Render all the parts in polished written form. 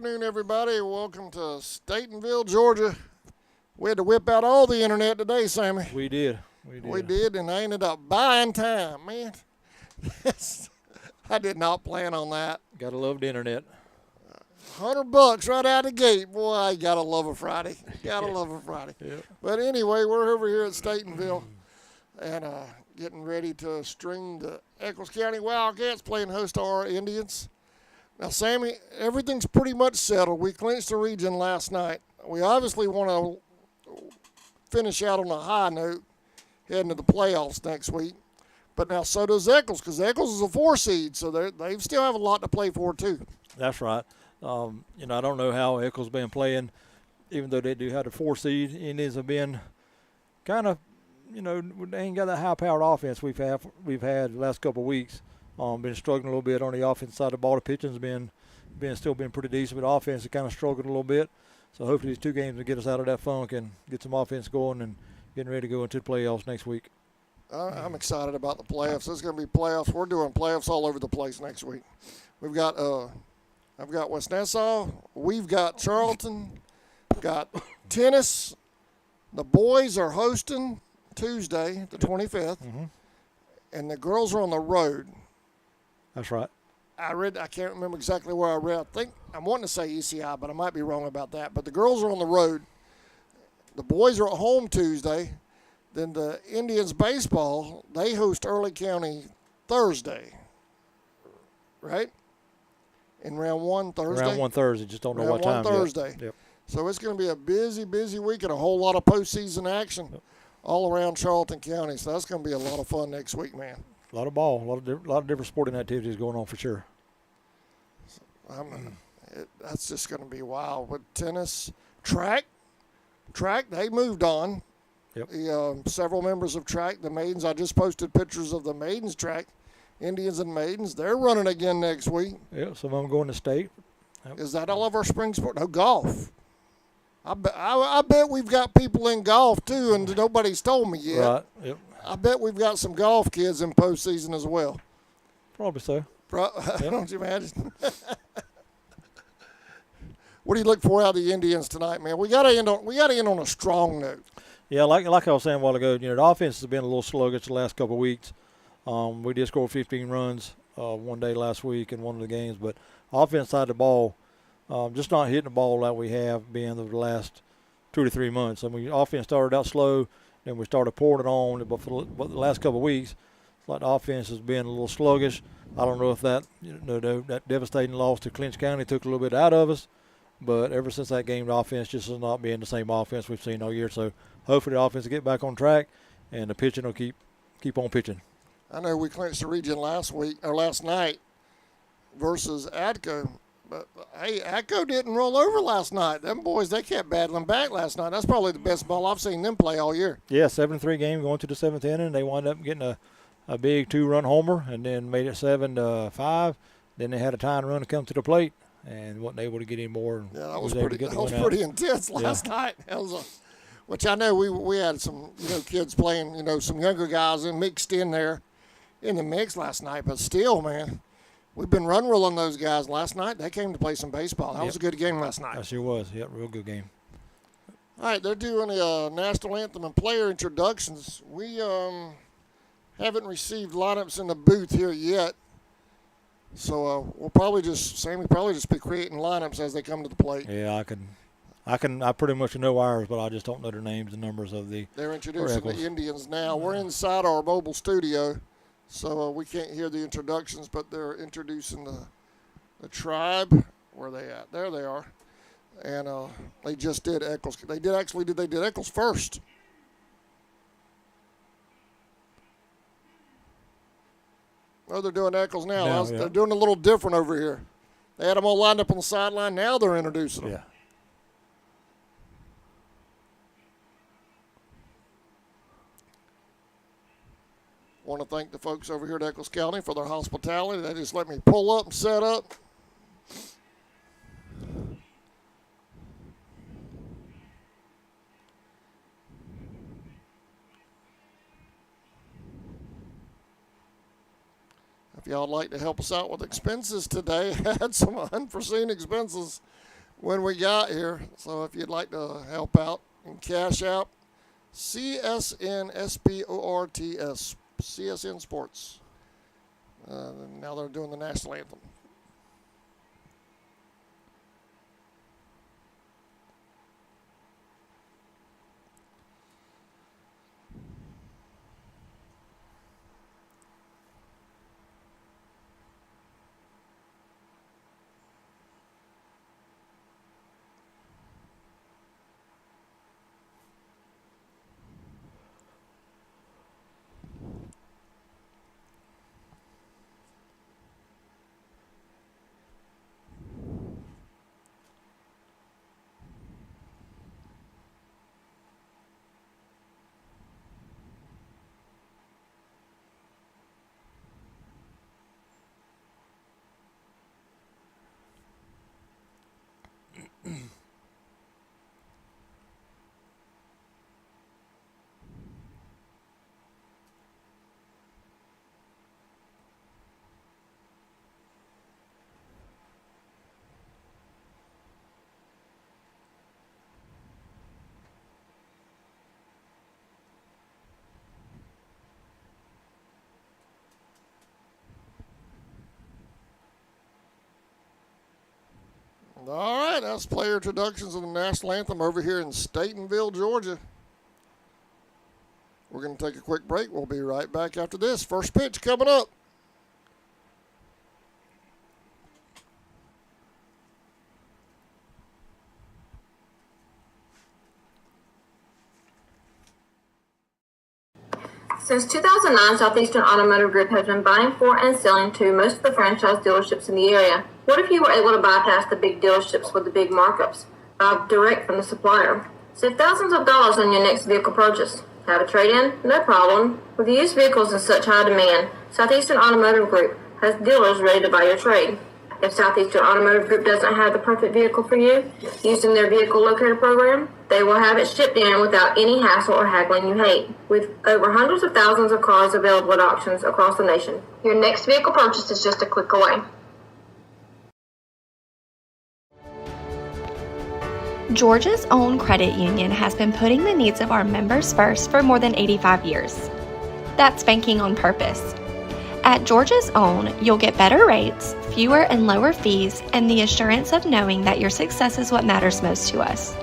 afternoon, everybody. Welcome to Statenville, Georgia. We had to whip out all the internet today, Sammy. We did, and I ended up buying time, man. I did not plan on that. Gotta love the internet. $100 right out the gate. Boy, I gotta love a Friday. Gotta love a Friday. Yep. But anyway, we're over here at Statenville and getting ready to string the Echols County Wildcats playing host to our Indians. Now, Sammy, everything's pretty much settled. We clinched the region last night. We obviously want to finish out on a high note heading to the playoffs next week. But now so does Echols, because Echols is a 4 seed, so they still have a lot to play for, too. That's right. I don't know how Echols been playing, even though they do have the 4 seed. Indians have been kind of, they ain't got that high-powered offense we've had the last couple of weeks. Been struggling a little bit on the offense side of the ball. The pitching's still been pretty decent, but the offense has kind of struggled a little bit. So hopefully these 2 games will get us out of that funk and get some offense going and getting ready to go into the playoffs next week. I'm excited about the playoffs. There's going to be playoffs. We're doing playoffs all over the place next week. We've got I've got West Nassau. We've got Charlton. Got tennis. The boys are hosting Tuesday, the 25th, and the girls are on the road. That's right. I can't remember exactly where I read. I think I'm wanting to say ECI, but I might be wrong about that. But the girls are on the road. The boys are at home Tuesday. Then the Indians baseball, they host Early County Thursday, right? In round 1 Thursday. Round 1 Thursday, just don't know what time. Round 1 Thursday. Yep. So it's going to be a busy, busy week and a whole lot of postseason action all around Charlton County. So that's going to be a lot of fun next week, man. A lot of ball, a lot of different sporting activities going on for sure. That's just going to be wild. With tennis, track, they moved on. Yep. Several members of track, the maidens, I just posted pictures of the maidens track, Indians and maidens. They're running again next week. Yeah, some of them going to state. Yep. Is that all of our spring sport? No, golf. I bet we've got people in golf, too, and nobody's told me yet. Right, yep. I bet we've got some golf kids in postseason as well. Probably so. Yep. Don't you imagine? What do you look for out of the Indians tonight, man? We got to end on a strong note. Yeah, like I was saying a while ago, the offense has been a little sluggish the last couple of weeks. We did score 15 runs one day last week in one of the games, but offense side of the ball, just not hitting the ball like we have been over the last 2 to 3 months. I mean, offense started out slow, then we started pouring it on, but for the last couple of weeks, it's like the offense has been a little sluggish. I don't know if that that devastating loss to Clinch County took a little bit out of us, but ever since that game, the offense just has not been the same offense we've seen all year. So hopefully the offense will get back on track, and the pitching will keep on pitching. I know we clinched the region last night versus ADCO, but hey, ADCO didn't roll over last night. Them boys, they kept battling back last night. That's probably the best ball I've seen them play all year. Yeah, 7-3 game going to the 7th inning. They wound up getting a big 2-run homer and then made it 7-5. Then they had a tying run to come to the plate and wasn't able to get any more. Yeah, that was pretty intense last night. Which I know we had some kids playing, some younger guys and mixed in there in the mix last night. But still, man, we've been run rolling those guys last night. They came to play some baseball. That was a good game last night. That sure was. Yep, real good game. All right, they're doing the national anthem and player introductions. We haven't received lineups in the booth here yet. So we'll probably just be creating lineups as they come to the plate. Yeah, I pretty much know ours, but I just don't know their names and numbers of the. They're introducing the Indians now. We're inside our mobile studio, so we can't hear the introductions, but they're introducing the tribe. Where are they at? There they are. And they just did Echols. They did Echols first. Oh, they're doing Echols now. They're doing a little different over here. They had them all lined up on the sideline. Now they're introducing them. Yeah. Want to thank the folks over here at Echols County for their hospitality. They just let me pull up and set up. If y'all would like to help us out with expenses today, had some unforeseen expenses when we got here. So if you'd like to help out and cash out, CSN CSN Sports. Now they're doing the national anthem. All right, that's player introductions of the national anthem over here in Statenville, Georgia. We're going to take a quick break. We'll be right back after this. First pitch coming up. Since 2009, Southeastern Automotive Group has been buying for and selling to most of the franchise dealerships in the area. What if you were able to bypass the big dealerships with the big markups? Buy direct from the supplier. Save thousands of dollars on your next vehicle purchase. Have a trade-in? No problem. With used vehicles in such high demand, Southeastern Automotive Group has dealers ready to buy your trade. If Southeastern Automotive Group doesn't have the perfect vehicle for you, using their vehicle locator program, they will have it shipped in without any hassle or haggling you hate. With over hundreds of thousands of cars available at auctions across the nation, your next vehicle purchase is just a click away. Georgia's own credit union has been putting the needs of our members first for more than 85 years. That's banking on purpose. At Georgia's Own, you'll get better rates, fewer and lower fees, and the assurance of knowing that your success is what matters most to us.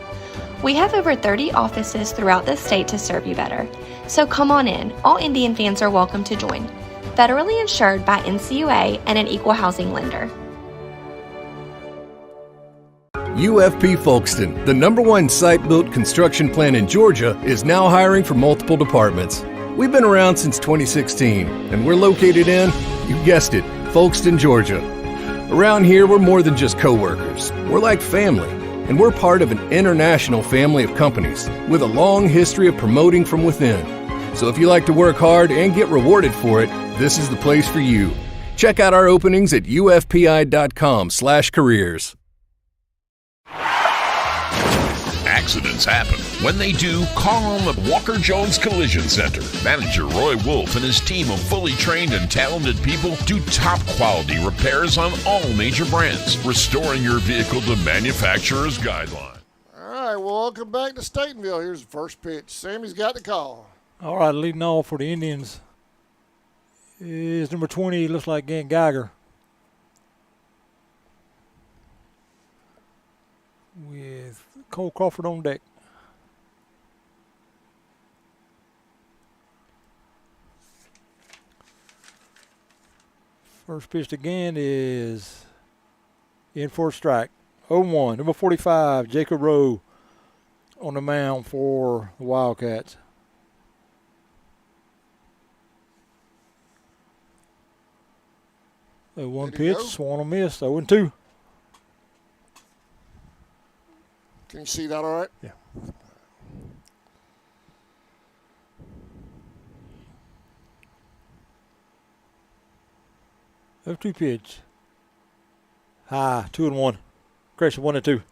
We have over 30 offices throughout the state to serve you better. So come on in. All Indian fans are welcome to join. Federally insured by NCUA and an equal housing lender. UFP Folkestone, the #1 site-built construction plant in Georgia, is now hiring for multiple departments. We've been around since 2016, and we're located in, you guessed it, Folkestone, Georgia. Around here, we're more than just co-workers. We're like family, and we're part of an international family of companies with a long history of promoting from within. So if you like to work hard and get rewarded for it, this is the place for you. Check out our openings at ufpi.com/careers. Accidents happen. When they do, call on the Walker Jones Collision Center. Manager Roy Wolf and his team of fully trained and talented people do top quality repairs on all major brands, restoring your vehicle to manufacturer's guideline. All right, well, welcome back to Statenville. Here's the first pitch. Sammy's got the call. All right, leading off for the Indians is number 20, looks like Gant Geiger. With Cole Crawford on deck. First pitch again is in for a strike. 0-1. Number 45, Jacob Rowe on the mound for the Wildcats. The one pitch, swung and missed. 0-2. Can you see that all right? Yeah. Have 2 pitch. High, 2-1. Correction, 1-2.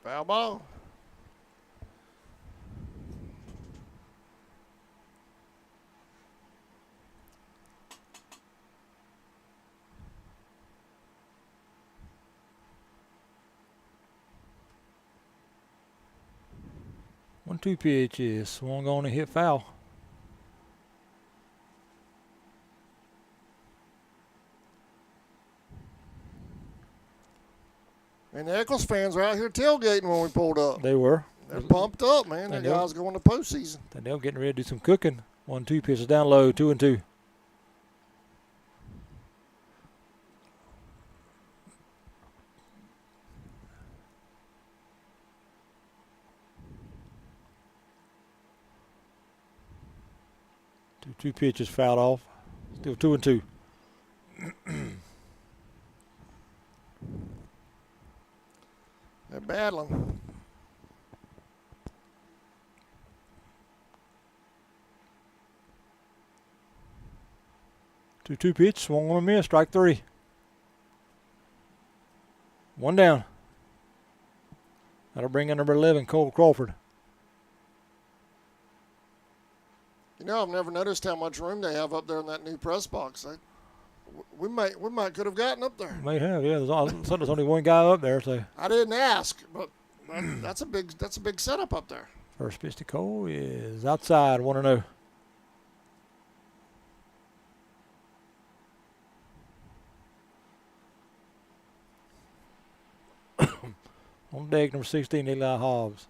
Foul ball. 2 pitches. Swung on and hit foul. And the Echols fans were out here tailgating when we pulled up. They were. They're pumped up, man. The guys going to postseason. And they're getting ready to do some cooking. 1-2 pitches down low, 2-2. Two pitches fouled off. Still 2-2. They're battling. Two pitch, swung on a miss, strike 3. One down. That'll bring in number 11, Cole Crawford. You know, I've never noticed how much room they have up there in that new press box. We might could have gotten up there. May have, yeah. There's only one guy up there, so. I didn't ask, but that's a big setup up there. First pitch to Cole is outside, 1-0. On deck, number 16, Eli Hobbs.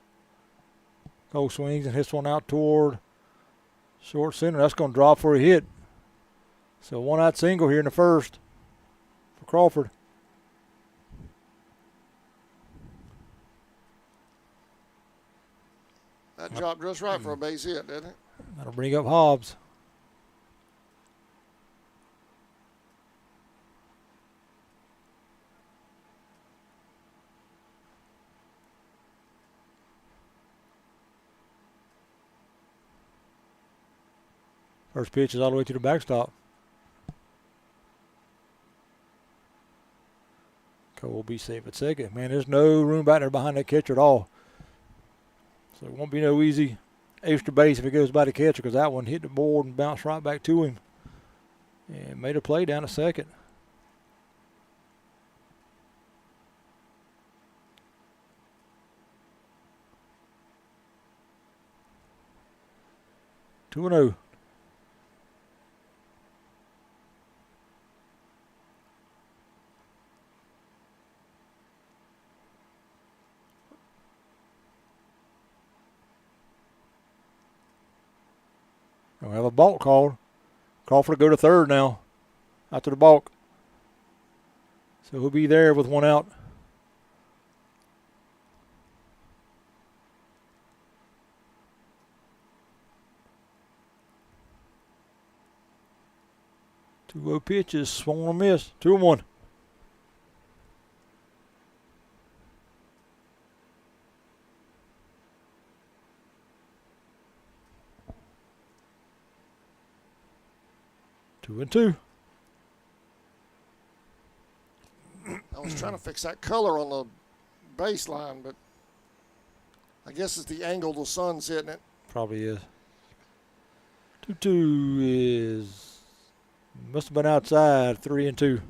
Cole swings and hits one out toward short center. That's going to drop for a hit. So one-out single here in the first for Crawford. That dropped just right for a base hit, didn't it? That'll bring up Hobbs. First pitch is all the way to the backstop. Cole will be safe at second. Man, there's no room back there behind that catcher at all. So it won't be no easy extra base if it goes by the catcher, because that one hit the board and bounced right back to him. And made a play down to second. Two and 0. We'll have a balk called. Crawford will go to third now after the balk. So he'll be there with one out. Two low pitches, swung on a miss. 2-1. Two and 2. I was trying to fix that color on the baseline, but I guess it's the angle the sun's hitting it. Probably is. 2-2 is must have been outside. 3 and 2.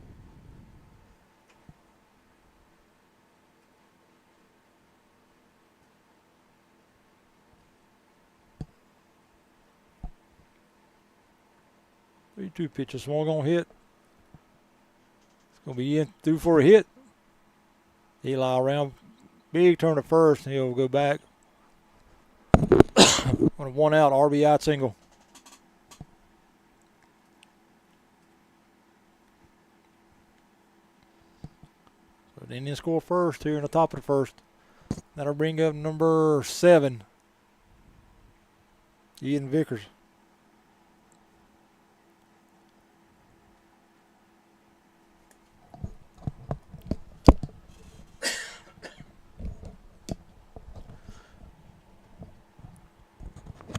Two pitches, one gonna hit. It's gonna be in through for a hit. Eli around, big turn to first, and he'll go back on a one out RBI single. So the Indians score first here in the top of the first. That'll bring up number 7, Ian Vickers.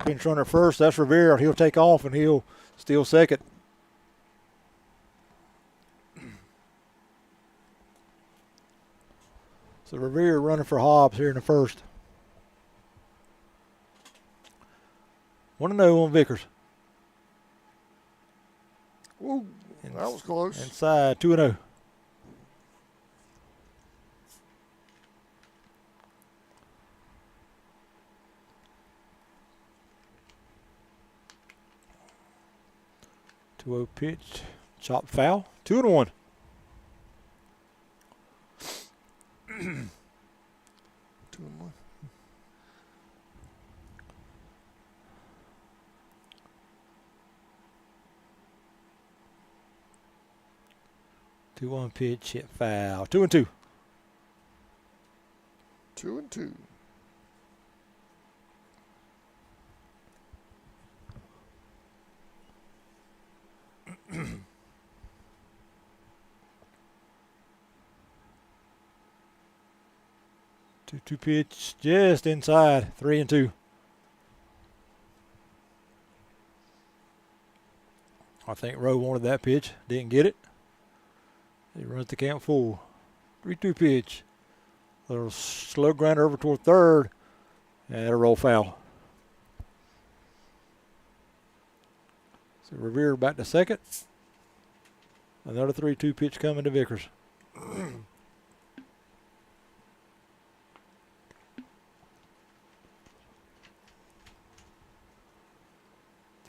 Pinch runner first, that's Rivera. He'll take off and he'll steal second. So Rivera running for Hobbs here in the first. 1-0 on Vickers. Ooh, that was close. Inside, 2-0. 2-0 pitch. Chop foul. 2-1. 2-1. 2-1 pitch. Hit foul. 2-2. 2-2. Two pitch just inside. 3-2. I think Rowe wanted that pitch. Didn't get it. He runs the count full. 3-2 pitch. Little slow grinder over toward third. And a roll foul. So Revere back to second. Another 3-2 pitch coming to Vickers.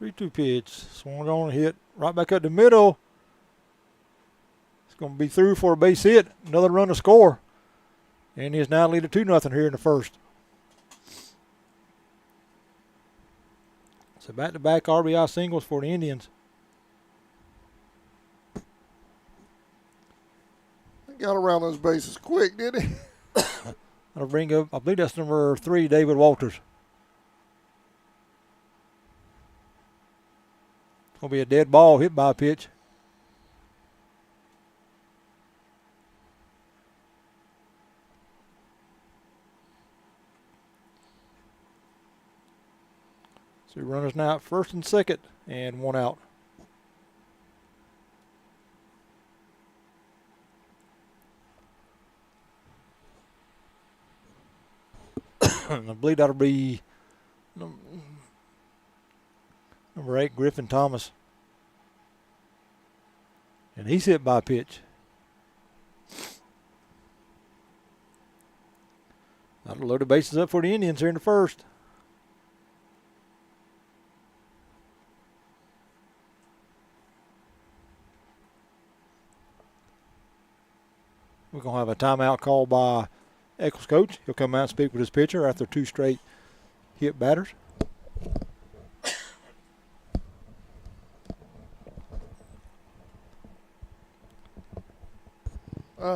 3-2 pitch. Swung on, hit right back up the middle. It's going to be through for a base hit. Another run to score. And he is now leading 2-0 here in the first. So back-to-back RBI singles for the Indians. He got around those bases quick, did he? That'll bring up, I believe that's number 3, David Walters. It's going to be a dead ball hit by a pitch. So runners now at first and second, and one out. I believe that'll be number 8, Griffin Thomas. And he's hit by a pitch. That'll load the bases up for the Indians here in the first. We're going to have a timeout called by Echols coach. He'll come out and speak with his pitcher after 2 straight hit batters.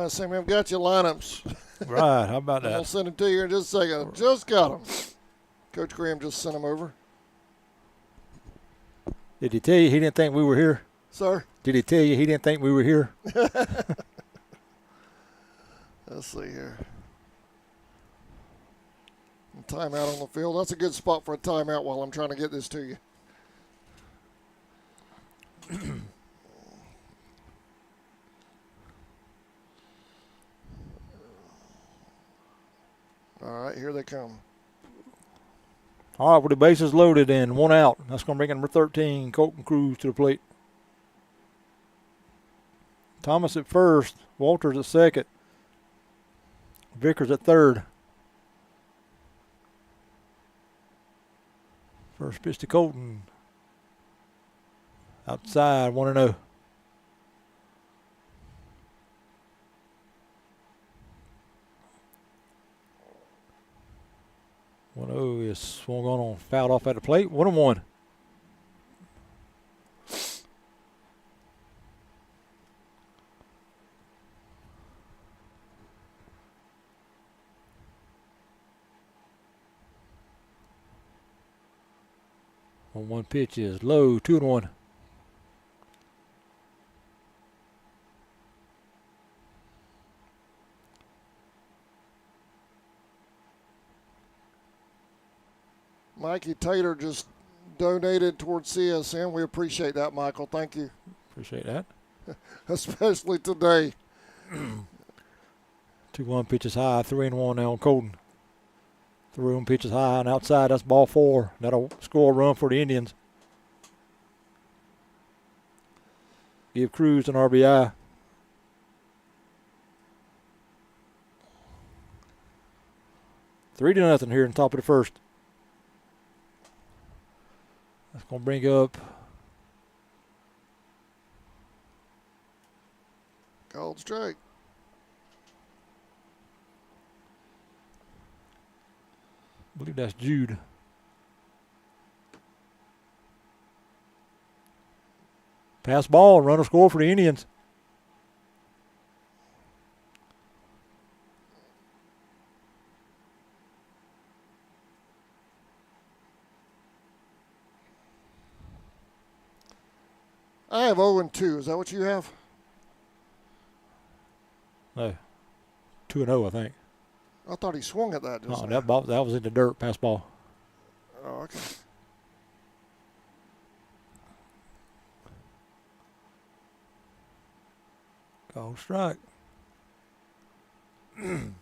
Sammy, I've got your lineups. Right, how about I'll that? send them to you in just a second. Just got them. Coach Graham just sent them over. Did he tell you he didn't think we were here? Sir? Did he tell you he didn't think we were here? Let's see here. Timeout on the field. That's a good spot for a timeout while I'm trying to get this to you. All right, here they come. All right, with the bases loaded and one out. That's going to bring in number 13, Colton Cruz, to the plate. Thomas at first, Walters at second, Vickers at third. First pitch to Colton. Outside, 1-0. Is swung on fouled off at the plate. 1-1. One pitch is low. 2-1. Mikey Taylor just donated towards CSM. We appreciate that, Michael. Thank you. Appreciate that. Especially today. 2-1 pitches high. 3-1 now on Colton. 3-1 pitches high and outside. That's ball 4. That'll score a run for the Indians. Give Cruz an RBI. Three to nothing here in the top of the first. That's going to bring up Called strike. I believe that's Jude. Pass ball, runner score for the Indians. I have 0-2. Is that what you have? No. 2-0, I think. I thought he swung at that. Just That was in the dirt, pass ball. Oh, okay. Call strike. And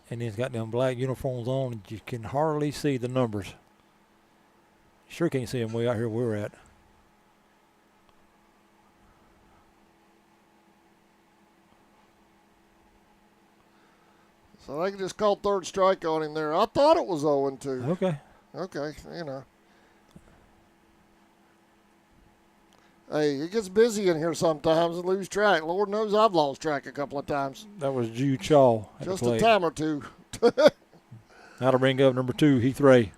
he's got them black uniforms on, and you can hardly see the numbers. Sure can't see them way out here where we're at. So they just called third strike on him there. I thought it was 0-2. Okay. Okay, you know. Hey, it gets busy in here sometimes and lose track. Lord knows I've lost track a couple of times. That was Jude Shaw. Just a time or two. Now to bring up number 2, Heath Ray.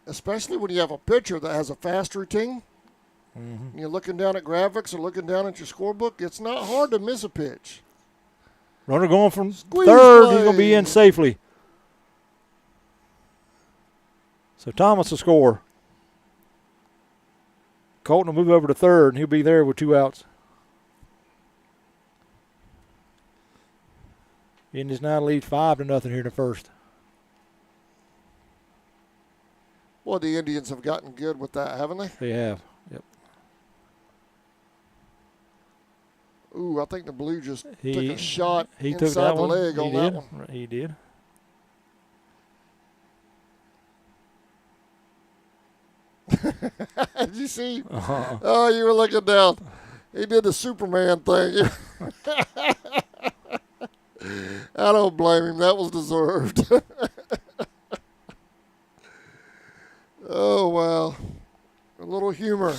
Especially when you have a pitcher that has a fast routine. And you're looking down at graphics or looking down at your scorebook, it's not hard to miss a pitch. Runner going from Squeeze third. play. He's going to be in safely. So Thomas will score. Colton will move over to third, and he'll be there with 2 outs. Indians now lead 5-0 here in the first. Well, the Indians have gotten good with that, haven't they? They have. Yep. Ooh, I think the Blue just took a shot he inside took that the one. leg on that one. He did. Did you see? Oh, you were looking down. He did the Superman thing. I don't blame him. That was deserved. Oh, wow. A little humor.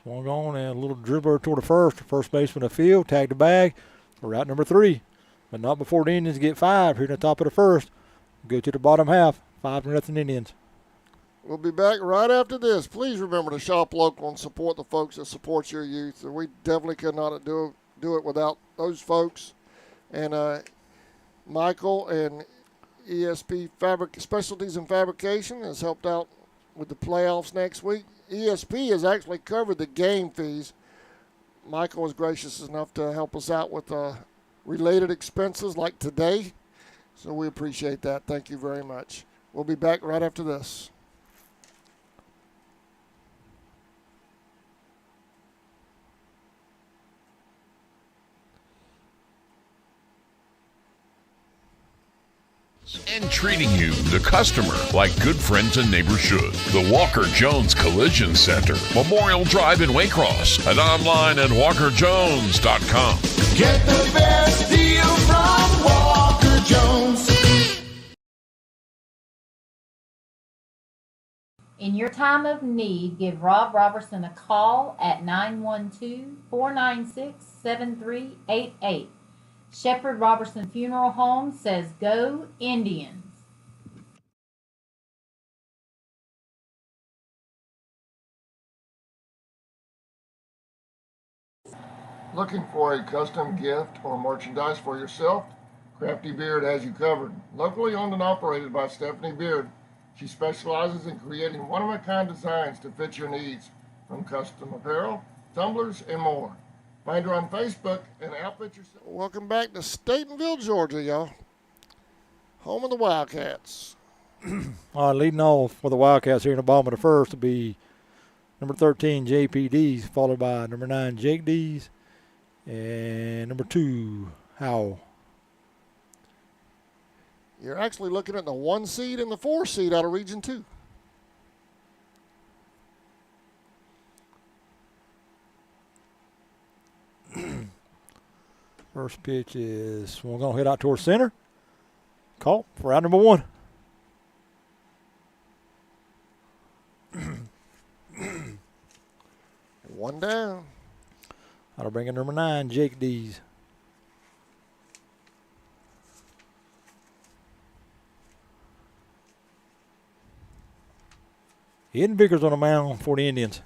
Swung on and a little dribbler toward the first baseman of the field, tagged the bag. We're out number 3, but not before the Indians get 5 here in the top of the first. Go to the bottom half, 5-0 Indians. We'll be back right after this. Please remember to shop local and support the folks that support your youth. We definitely could not do it without those folks. And Michael and ESP Specialties and Fabrication has helped out with the playoffs next week. ESP has actually covered the game fees. Michael was gracious enough to help us out with related expenses like today. So we appreciate that. Thank you very much. We'll be back right after this. And treating you, the customer, like good friends and neighbors should. The Walker Jones Collision Center, Memorial Drive in Waycross, and online at walkerjones.com. Get the best deal from Walker Jones. In your time of need, give Rob Robertson a call at 912-496-7388. Shepherd Robertson Funeral Home says go Indians. Looking for a custom gift or merchandise for yourself? Crafty Beard has you covered. Locally owned and operated by Stephanie Beard, she specializes in creating one-of-a-kind designs to fit your needs, from custom apparel, tumblers, and more. Find her on Facebook and outfit yourself. Welcome back to Statenville, Georgia, y'all. Home of the Wildcats. All right, leading off for the Wildcats here in the bottom of the first will be number 13, JPDs, followed by number 9, Jake D's, and number 2, Howell. You're actually looking at the 1 seed and the 4 seed out of Region 2. First pitch is one going to hit out towards center. Caught for out number 1. One down. That'll bring in number 9, Jake Dees. Eden Vickers on the mound for the Indians.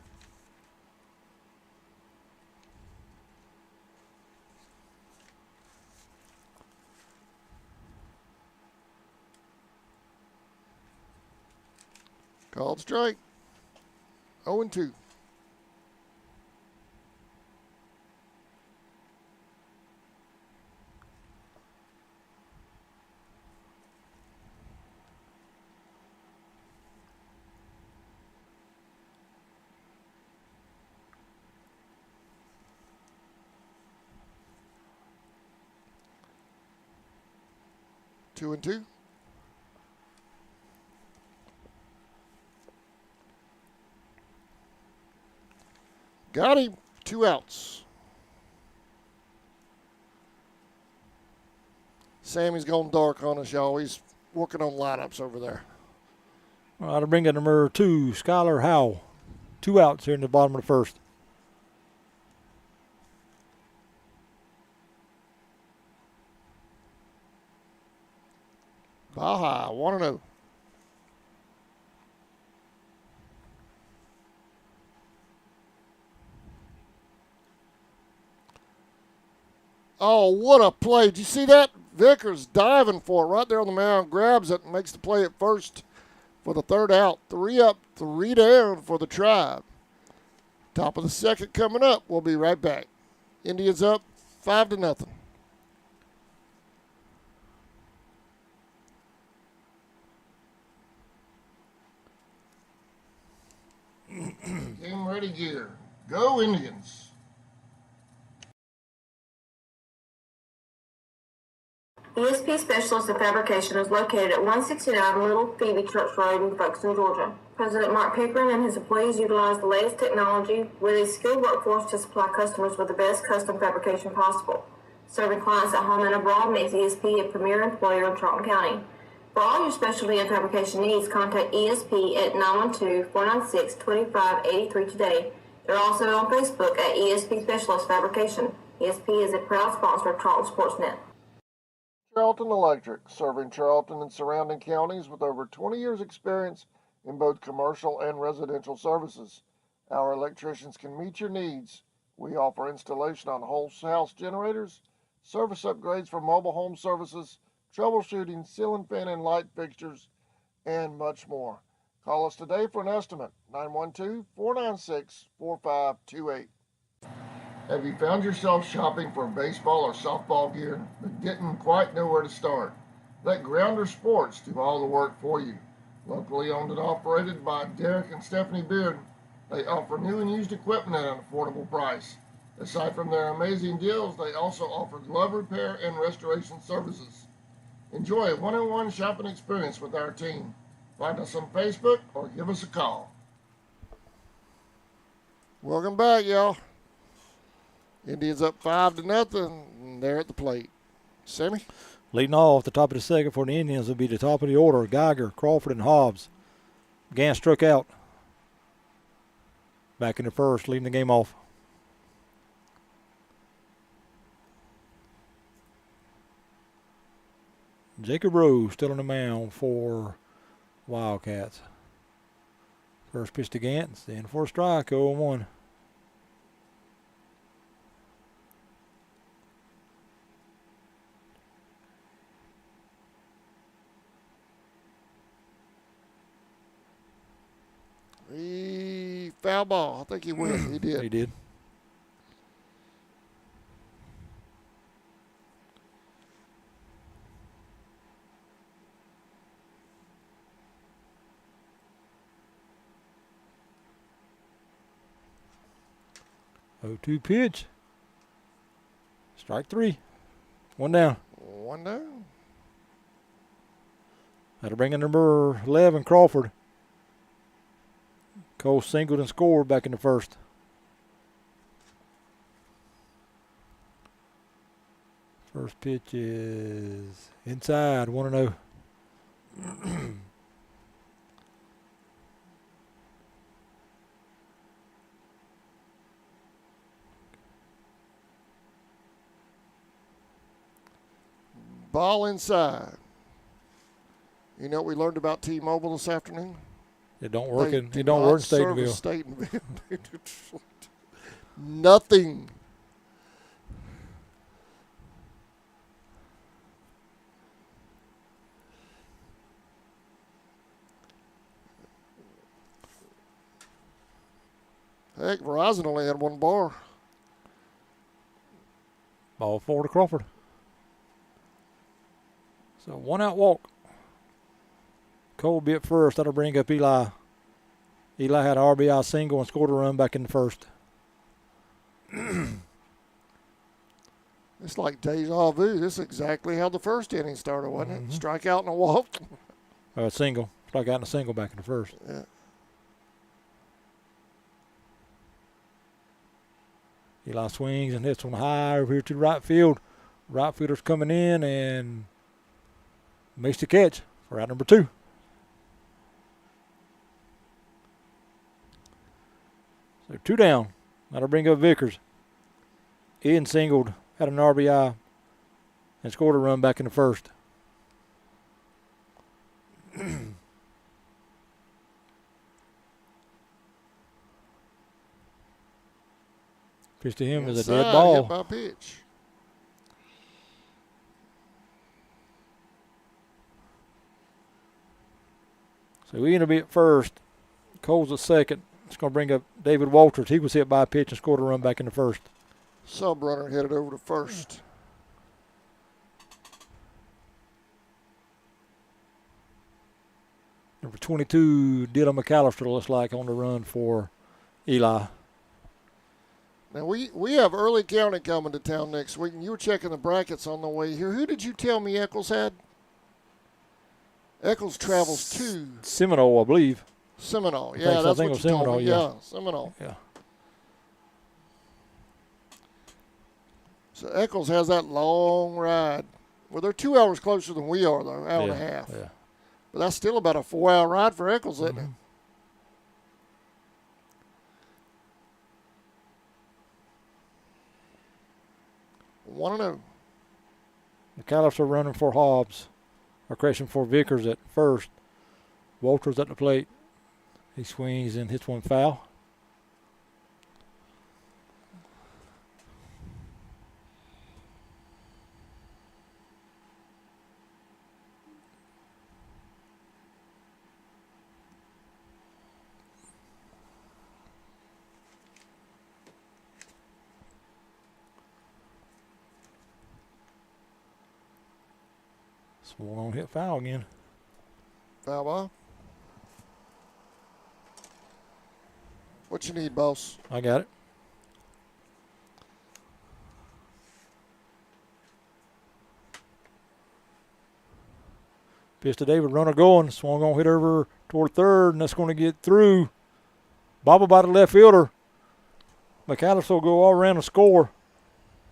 Called strike. 0-2. Two and two. Got him. 2 outs. Sammy's gone dark on us, y'all. He's working on lineups over there. Well, that'll bring in number 2, Skylar Howell. 2 outs here in the bottom of the first. Baja, 1-0. Oh, what a play. Did you see that? Vickers diving for it right there on the mound, grabs it and makes the play at first for the 3rd out. 3 up, 3 down for the Tribe. Top of the 2nd coming up. We'll be right back. Indians up 5-0. Game ready gear. Go Indians. ESP Specialist in Fabrication is located at 169 Little Phoebe Church Road in Folkestone, Georgia. President Mark Pickering and his employees utilize the latest technology with a skilled workforce to supply customers with the best custom fabrication possible. Serving clients at home and abroad makes ESP a premier employer in Charlton County. For all your specialty and fabrication needs, contact ESP at 912-496-2583 today. They're also on Facebook at ESP Specialist Fabrication. ESP is a proud sponsor of Charlton Sportsnet. Charlton Electric, serving Charlton and surrounding counties with over 20 years experience in both commercial and residential services. Our electricians can meet your needs. We offer installation on whole house generators, service upgrades for mobile home services, troubleshooting, ceiling fan and light fixtures, and much more. Call us today for an estimate, 912-496-4528. Have you found yourself shopping for baseball or softball gear but didn't quite know where to start? Let Grounder Sports do all the work for you. Locally owned and operated by Derek and Stephanie Beard, they offer new and used equipment at an affordable price. Aside from their amazing deals, they also offer glove repair and restoration services. Enjoy a one-on-one shopping experience with our team. Find us on Facebook or give us a call. Welcome back, y'all. Indians up 5-0, and they're at the plate. Sammy? Leading off the top of the 2nd for the Indians will be the top of the order, Geiger, Crawford, and Hobbs. Gant struck out. Back in the 1st, leading the game off. Jacob Rose still on the mound for Wildcats. First pitch to Gant, in for a strike, 0-1. He foul ball. I think he went. He did. He did. Oh, 2 pitch. Strike 3. 1 down. 1 down. That'll bring in number 11, Crawford. Cole singled and scored back in the 1st. First pitch is inside, 1-0. Ball inside. You know what we learned about T-Mobile this afternoon? It don't work They in do it don't not work in service Statenville. Statenville. Nothing. Heck, Verizon only had one bar. Ball 4 to Crawford. So 1 out walk. Cole will be at first. That'll bring up Eli. Eli had an RBI single and scored a run back in the first. It's like deja vu. This is exactly how the first inning started, wasn't it? Strikeout and a walk. Single. Strikeout and a single back in the first. Yeah. Eli swings and hits one high over here to the right field. Right fielder's coming in and makes the catch for out number 2. So 2 down. That'll bring up Vickers. Ian singled, had an RBI, and scored a run back in the first. Pitch to him is a dead Inside, ball. hit by pitch. So Ian will be at first. Cole's at second. It's going to bring up David Walters. He was hit by a pitch and scored a run back in the first. Sub runner headed over to first. Number 22, Dylan McAllister, looks like on the run for Eli. Now, we have Early County coming to town next week, and you were checking the brackets on the way here. Who did you tell me Echols had? Echols travels to Seminole, I believe. Seminole. I Yeah, think that's it what was you told Seminole, me. yeah. Seminole. Yeah. So Echols has that long ride. Well, they're 2 hours closer than we are, though, hour and a half. Yeah. But that's still about a 4-hour ride for Echols, isn't it? 1-0. McAllister running for Hobbs. Or correction for Vickers at first. Walters at the plate. He swings and hits one foul. Swung on, hit foul again. Foul ball. What you need, boss? I got it. Pitch to David, runner going. Swung on, hit over toward third, and that's going to get through. Bobble by the left fielder. McAllister will go all around and score.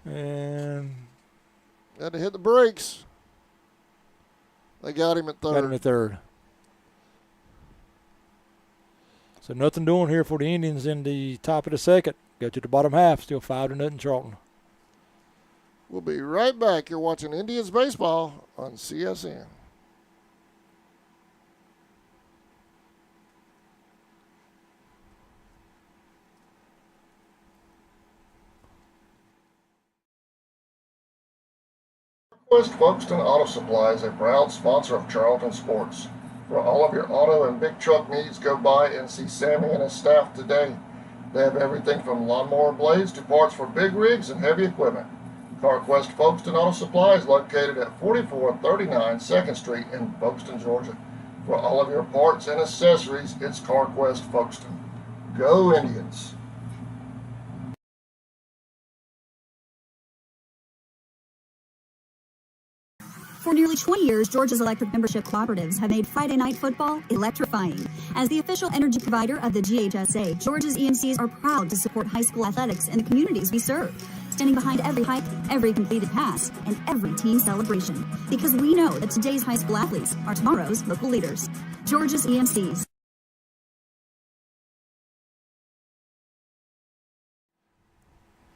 And Had to hit the brakes. They got him at third. got him at third. So nothing doing here for the Indians in the top of the second. Go to the bottom half. Still 5-0 Charlton. We'll be right back. You're watching Indians baseball on CSN. West Folkestone Auto Supply is a proud sponsor of Charlton Sports. For all of your auto and big truck needs, go by and see Sammy and his staff today. They have everything from lawnmower blades to parts for big rigs and heavy equipment. CarQuest Folkestone Auto Supply is located at 4439 2nd Street in Folkestone, Georgia. For all of your parts and accessories, it's CarQuest Folkestone. Go Indians! For nearly 20 years, Georgia's electric membership cooperatives have made Friday night football electrifying. As the official energy provider of the GHSA, Georgia's EMCs are proud to support high school athletics in the communities we serve. standing behind every hike, every completed pass, and every team celebration. Because we know that today's high school athletes are tomorrow's local leaders. Georgia's EMCs.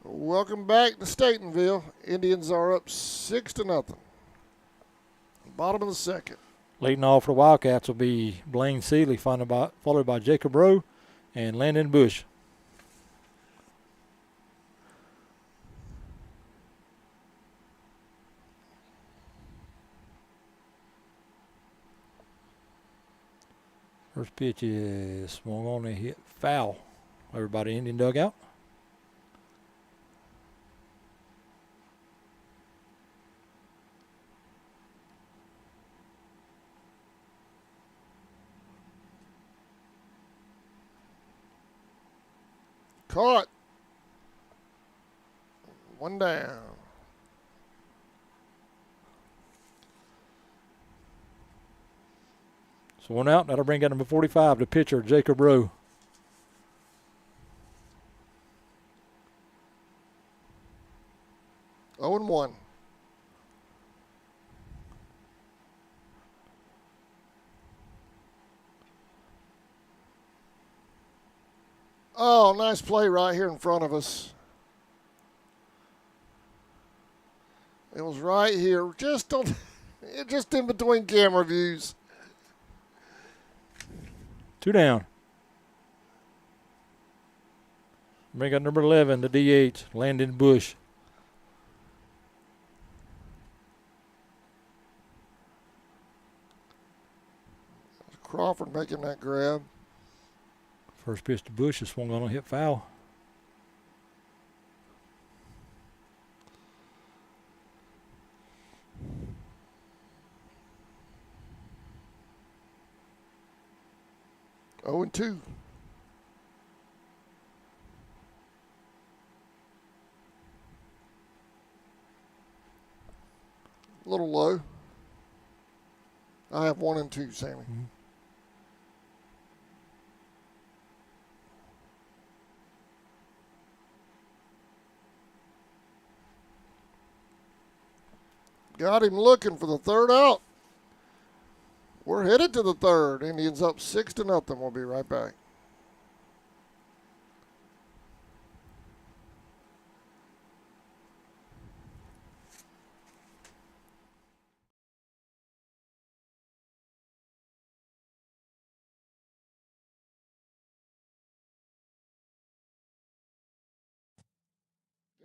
Welcome back to Statenville. Indians are up 6-0. Bottom of the second. Leading off for the Wildcats will be Blaine Seeley, followed by Jacob Rowe and Landon Bush. First pitch is swung on and hit foul. Everybody Indian dugout. Caught. One down. So one out. That'll bring out number 45, the pitcher, Jacob Rowe. Oh and 1. Oh, nice play right here in front of us. It was right here, just in between camera views. 2 down. Bring out number 11, the DH, Landon Bush. Crawford making that grab. First pitch to Bush is swung on and hit foul. Oh and 2. A little low. I have 1 and 2, Sammy. Mm-hmm. Got him looking for the third out. We're headed to the third. Indians up 6-0. We'll be right back.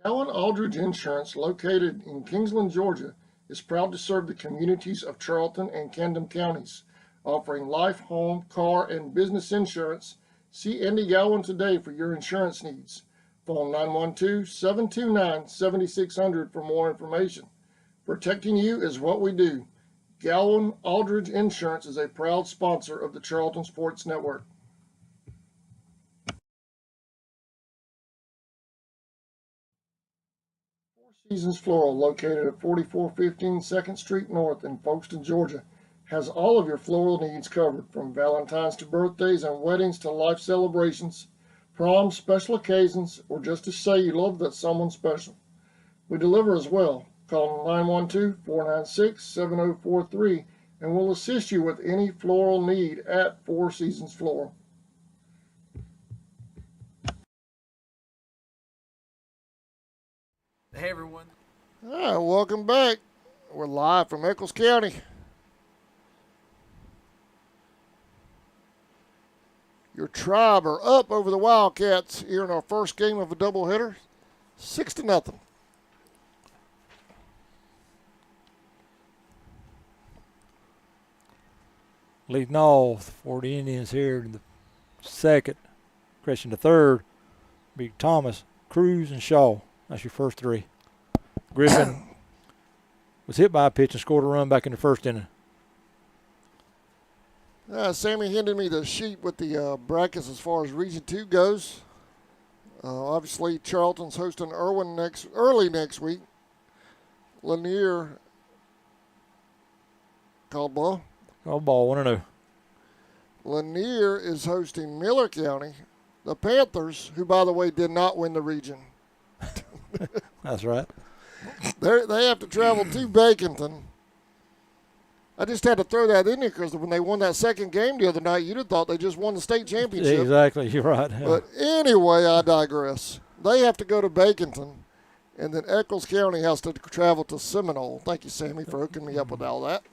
Allen Aldridge Insurance, located in Kingsland, Georgia, is proud to serve the communities of Charlton and Camden counties, offering life, home, car, and business insurance. See Andy Gowan today for your insurance needs. Phone 912-729-7600 for more information. Protecting you is what we do. Gowan Aldridge Insurance is a proud sponsor of the Charlton Sports Network. Seasons Floral, located at 4415 2nd Street North in Folkestone, Georgia, has all of your floral needs covered, from Valentine's to birthdays and weddings to life celebrations, proms, special occasions, or just to say you love that someone special. We deliver as well. Call 912-496-7043 and we'll assist you with any floral need at Four Seasons Floral. Hey everyone. Hi, welcome back. We're live from Echols County. Your Tribe are up over the Wildcats here in our first game of a doubleheader, 6-0. Leading off for the Indians here in the second, crashing the third, be Thomas, Cruz, and Shaw. That's your first 3. Griffin was hit by a pitch and scored a run back in the first inning. Sammy handed me the sheet with the brackets as far as Region 2 goes. Obviously, Charlton's hosting Irwin early next week. Lanier called ball. Called ball, 1-0. Lanier is hosting Miller County. The Panthers, who, by the way, did not win the region. That's right. They have to travel to Baconton. I just had to throw that in there because when they won that second game the other night, you'd have thought they just won the state championship. Exactly, you're right. Yeah. But anyway, I digress. They have to go to Baconton, and then Echols County has to travel to Seminole. Thank you, Sammy, for hooking me up with all that.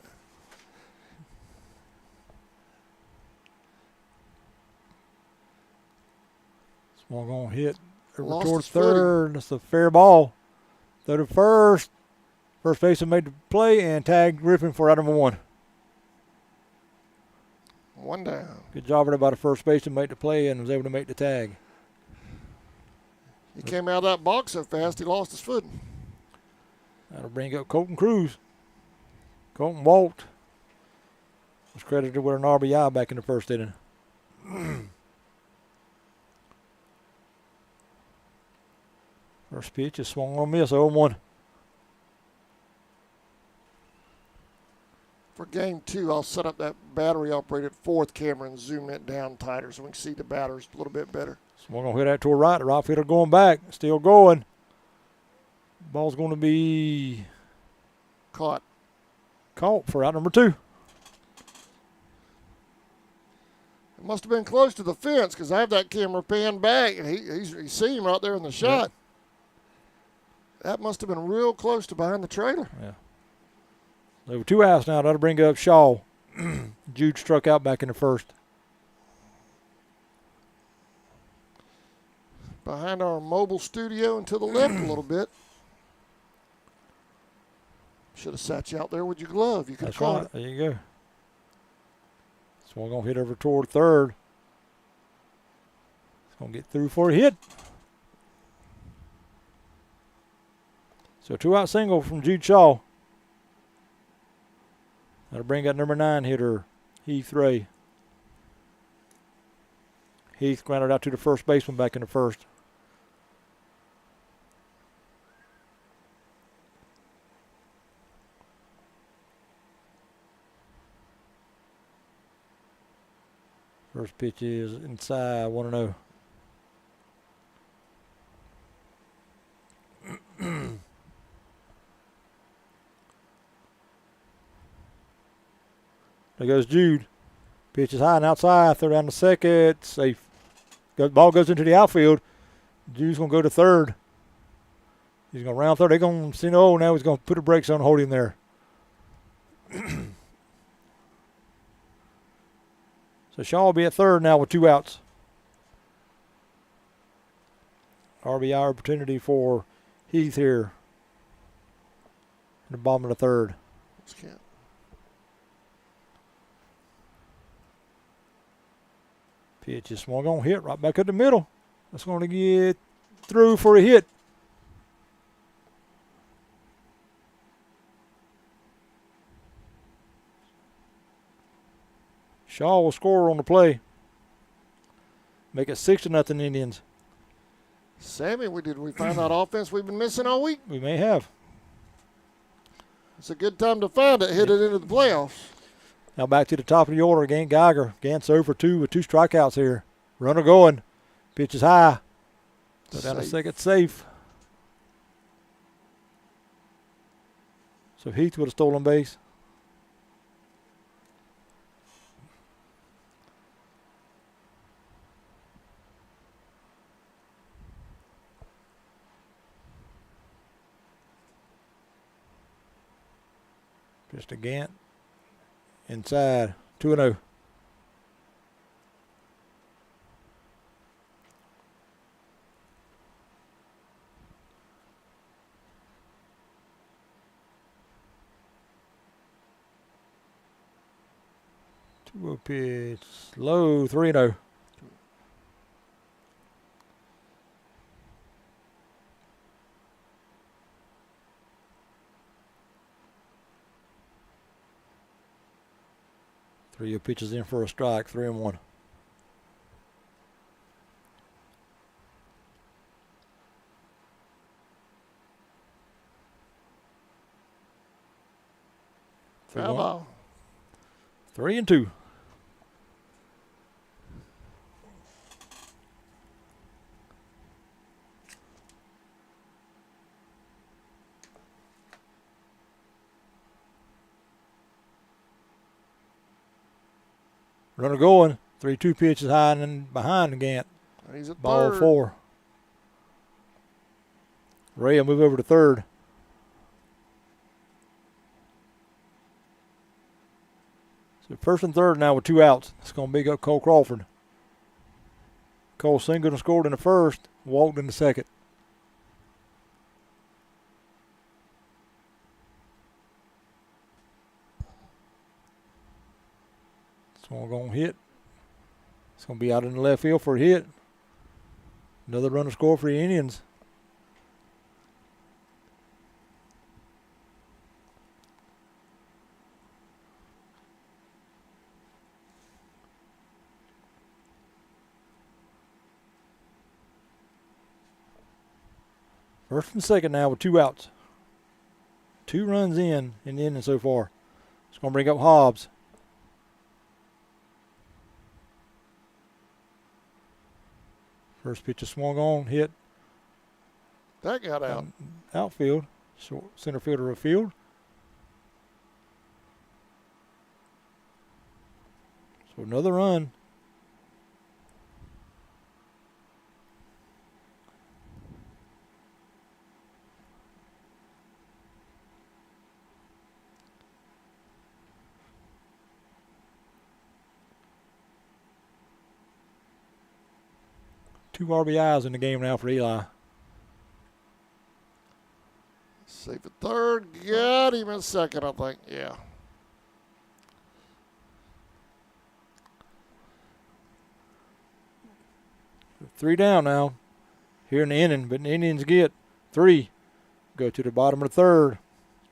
One going to hit over Lost towards his footing. third. That's a fair ball. Throw to first. First baseman made the play and tagged Griffin for out number 1. One down. Good job there by the first baseman, made the play and was able to make the tag. He came out of that box so fast he lost his footing. That'll bring up Colton Cruz. Colton Walt was credited with an RBI back in the first inning. First pitch is swung on a miss, 0-1. For game 2, I'll set up that battery-operated fourth camera and zoom it down tighter so we can see the batters a little bit better. Swung going to hit that to a right. The right fielder going back. Still going. Ball's going to be Caught. caught for out number 2. It must have been close to the fence because I have that camera panned back, and you see him right there in the shot. That must have been real close to behind the trailer. Yeah. Over 2 outs now. That'll bring up Shaw. Jude struck out back in the first. Behind our mobile studio and to the left a little bit. Should have sat you out there with your glove. You could have That's caught right. it. There you go. So we're going to hit over toward third. It's going to get through for a hit. So 2-out single from Jude Shaw. That'll bring out number 9 hitter, Heath Ray. Heath grounded out to the first baseman back in the first. First pitch is inside, 1-0. There goes Jude. Pitch is high and outside. Throw down to second. Safe. Ball goes into the outfield. Jude's going to go to third. He's going to round third. They're going to see now he's going to put the brakes on, hold him there. So Shaw will be at third now with 2 outs. RBI opportunity for Heath here in the bottom of the third. Pitch is swung on, hit right back at the middle. That's going to get through for a hit. Shaw will score on the play. Make it 6-0 Indians. Sammy, did we find that offense we've been missing all week? We may have. It's a good time to find it. Hit it into the playoffs. Now back to the top of the order again. Geiger. Gantz 0 for 2 with 2 strikeouts here. Runner going. Pitch is high. Go down to second, safe. So Heath with a stolen base. Just a Gant. Inside. 2-0. Two-0 pitch. Low. 3-0. Three pitches in for a strike, 3-1. Foul ball. 3-2. Runner going. 3-2 pitch is high and then behind the Gant. He's at Ball third. 4. Ray will move over to third. So first and third now with 2 outs. It's going to be Cole Crawford. Cole singled and scored in the first, walked in the second. This one going to hit. It's going to be out in the left field for a hit. Another runner score for the Indians. First and second now with 2 outs. 2 runs in the inning so far. It's going to bring up Hobbs. First pitch is swung on, hit. That got out. Outfield. Short center fielder of field. So another run. Two RBIs in the game now for Eli. Safe at third. Got him in second, I think. Yeah. Three down now here in the inning, but the Indians get 3. Go to the bottom of the third.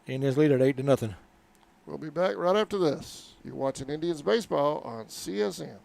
Indians lead at 8-0. We'll be back right after this. You're watching Indians baseball on CSN.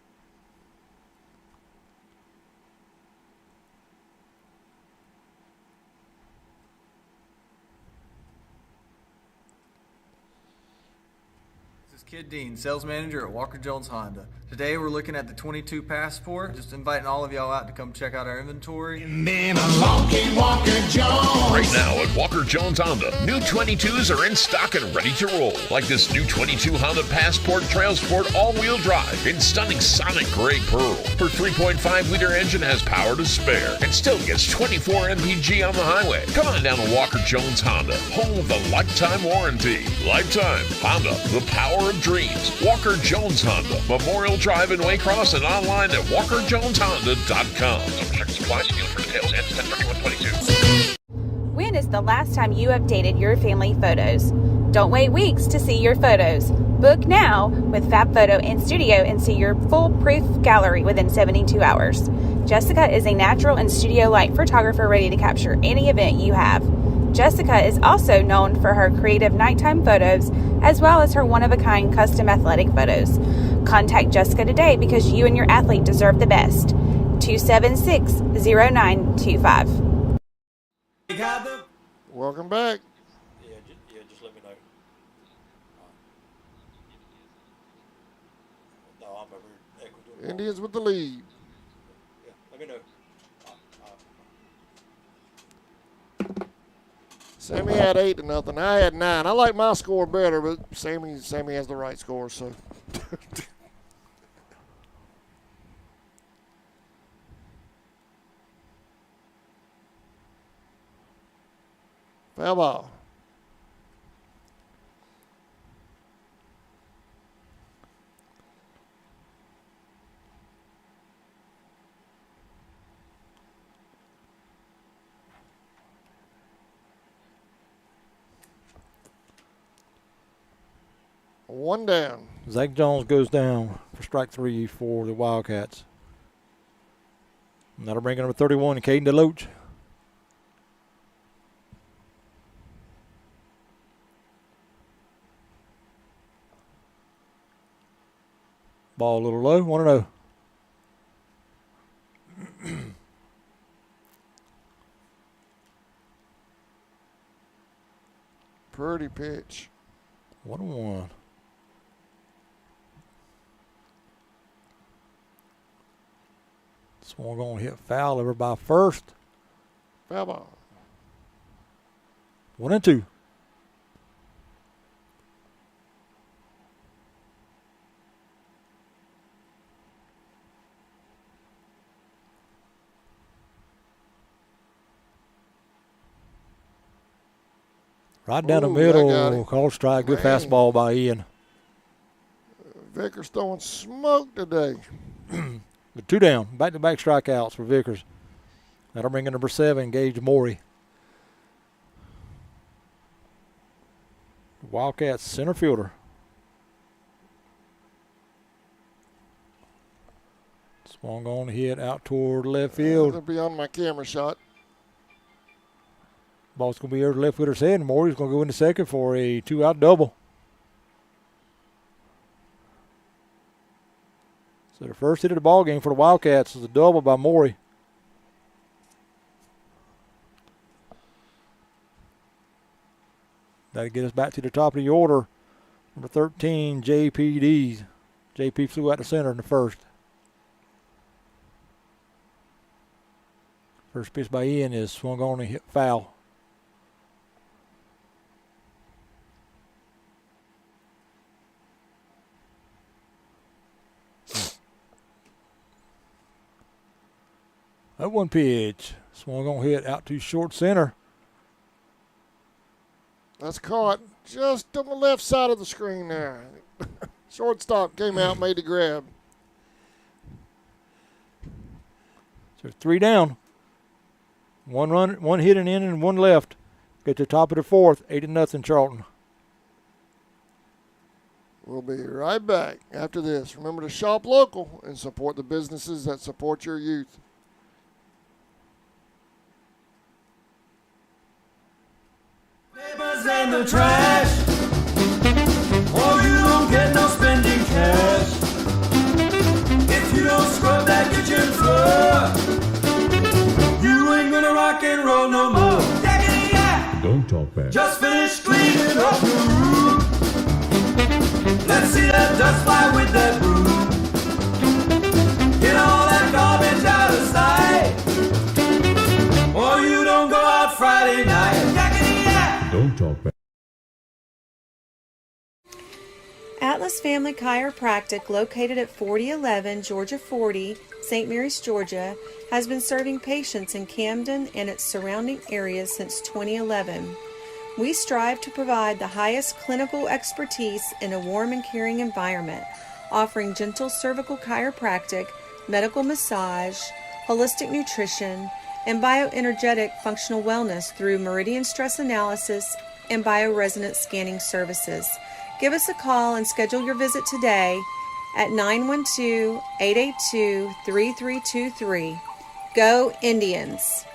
Kid Dean, sales manager at Walker Jones Honda. Today we're looking at the 22 Passport. Just inviting all of y'all out to come check out our inventory. And then along came Walker Jones. Right now at Walker Jones Honda, new 22s are in stock and ready to roll. Like this new 22 Honda Passport Trail Sport all-wheel drive in stunning sonic gray pearl. Her 3.5-liter engine has power to spare and still gets 24 mpg on the highway. Come on down to Walker Jones Honda, home of the lifetime warranty. Lifetime Honda, the power of dreams. Walker Jones Honda, Memorial Drive in Waycross, and online at walkerjoneshonda.com. Check supply deal for details and 103122. When is the last time you updated your family photos? Don't wait weeks to see your photos. Book now with Fab Photo in Studio and see your foolproof gallery within 72 hours. Jessica is a natural and studio-like photographer ready to capture any event you have. Jessica is also known for her creative nighttime photos as well as her one-of-a-kind custom athletic photos. Contact Jessica today because you and your athlete deserve the best. 276-0925. Welcome back. Yeah, just let me know. No, I'm over here. Echols. Indians with the lead. Yeah, let me know. Sammy had 8-0. I had 9. I like my score better, but Sammy has the right score, so. Foul ball. One down. Zach Jones goes down for strike 3 for the Wildcats. And that'll bring in number 31, Caden DeLoach. Ball a little low, 1-0. Pretty pitch. 1-1. This one going to hit foul over by first. Foul ball. 1-2. Right down the Ooh, that got middle. him. Call strike. Good Man. fastball by Ian. Vickers throwing smoke today. But 2 down. Back-to-back strikeouts for Vickers. That'll bring in number 7, Gage Morey. Wildcats center fielder. Swung on the hit out toward left field. It'll be on my camera shot. Ball's going to be over the left fielder's head, and Morey's going to go into second for a 2-out double. So the first hit of the ball game for the Wildcats is a double by Morey. That'll get us back to the top of the order. Number 13, JPD. JP flew out to center in the first. First pitch by Ian is swung on and hit foul. That one pitch swung on, hit out to short center. That's caught just on the left side of the screen there. Shortstop came out, made the grab. So 3 down. 1 run, 1 hit, and in, and 1 left. Get to the top of the 4th, 8-0 Charlton. We'll be right back after this. Remember to shop local and support the businesses that support your youth. Papers and the trash. Oh, you don't get no spending cash. If you don't scrub that kitchen floor, you ain't gonna rock and roll no more. Yakety-yak. Don't talk back. Just finished cleaning up your room. Let's see that dust fly with that broom. Get all that garbage out of sight. Or you don't go out Friday night. Yakety-yak. Don't talk back. Atlas Family Chiropractic, located at 4011 Georgia 40, St. Mary's, Georgia, has been serving patients in Camden and its surrounding areas since 2011. We strive to provide the highest clinical expertise in a warm and caring environment, offering gentle cervical chiropractic, medical massage, holistic nutrition, and bioenergetic functional wellness through meridian stress analysis and bioresonance scanning services. Give us a call and schedule your visit today at 912-882-3323. Go Indians!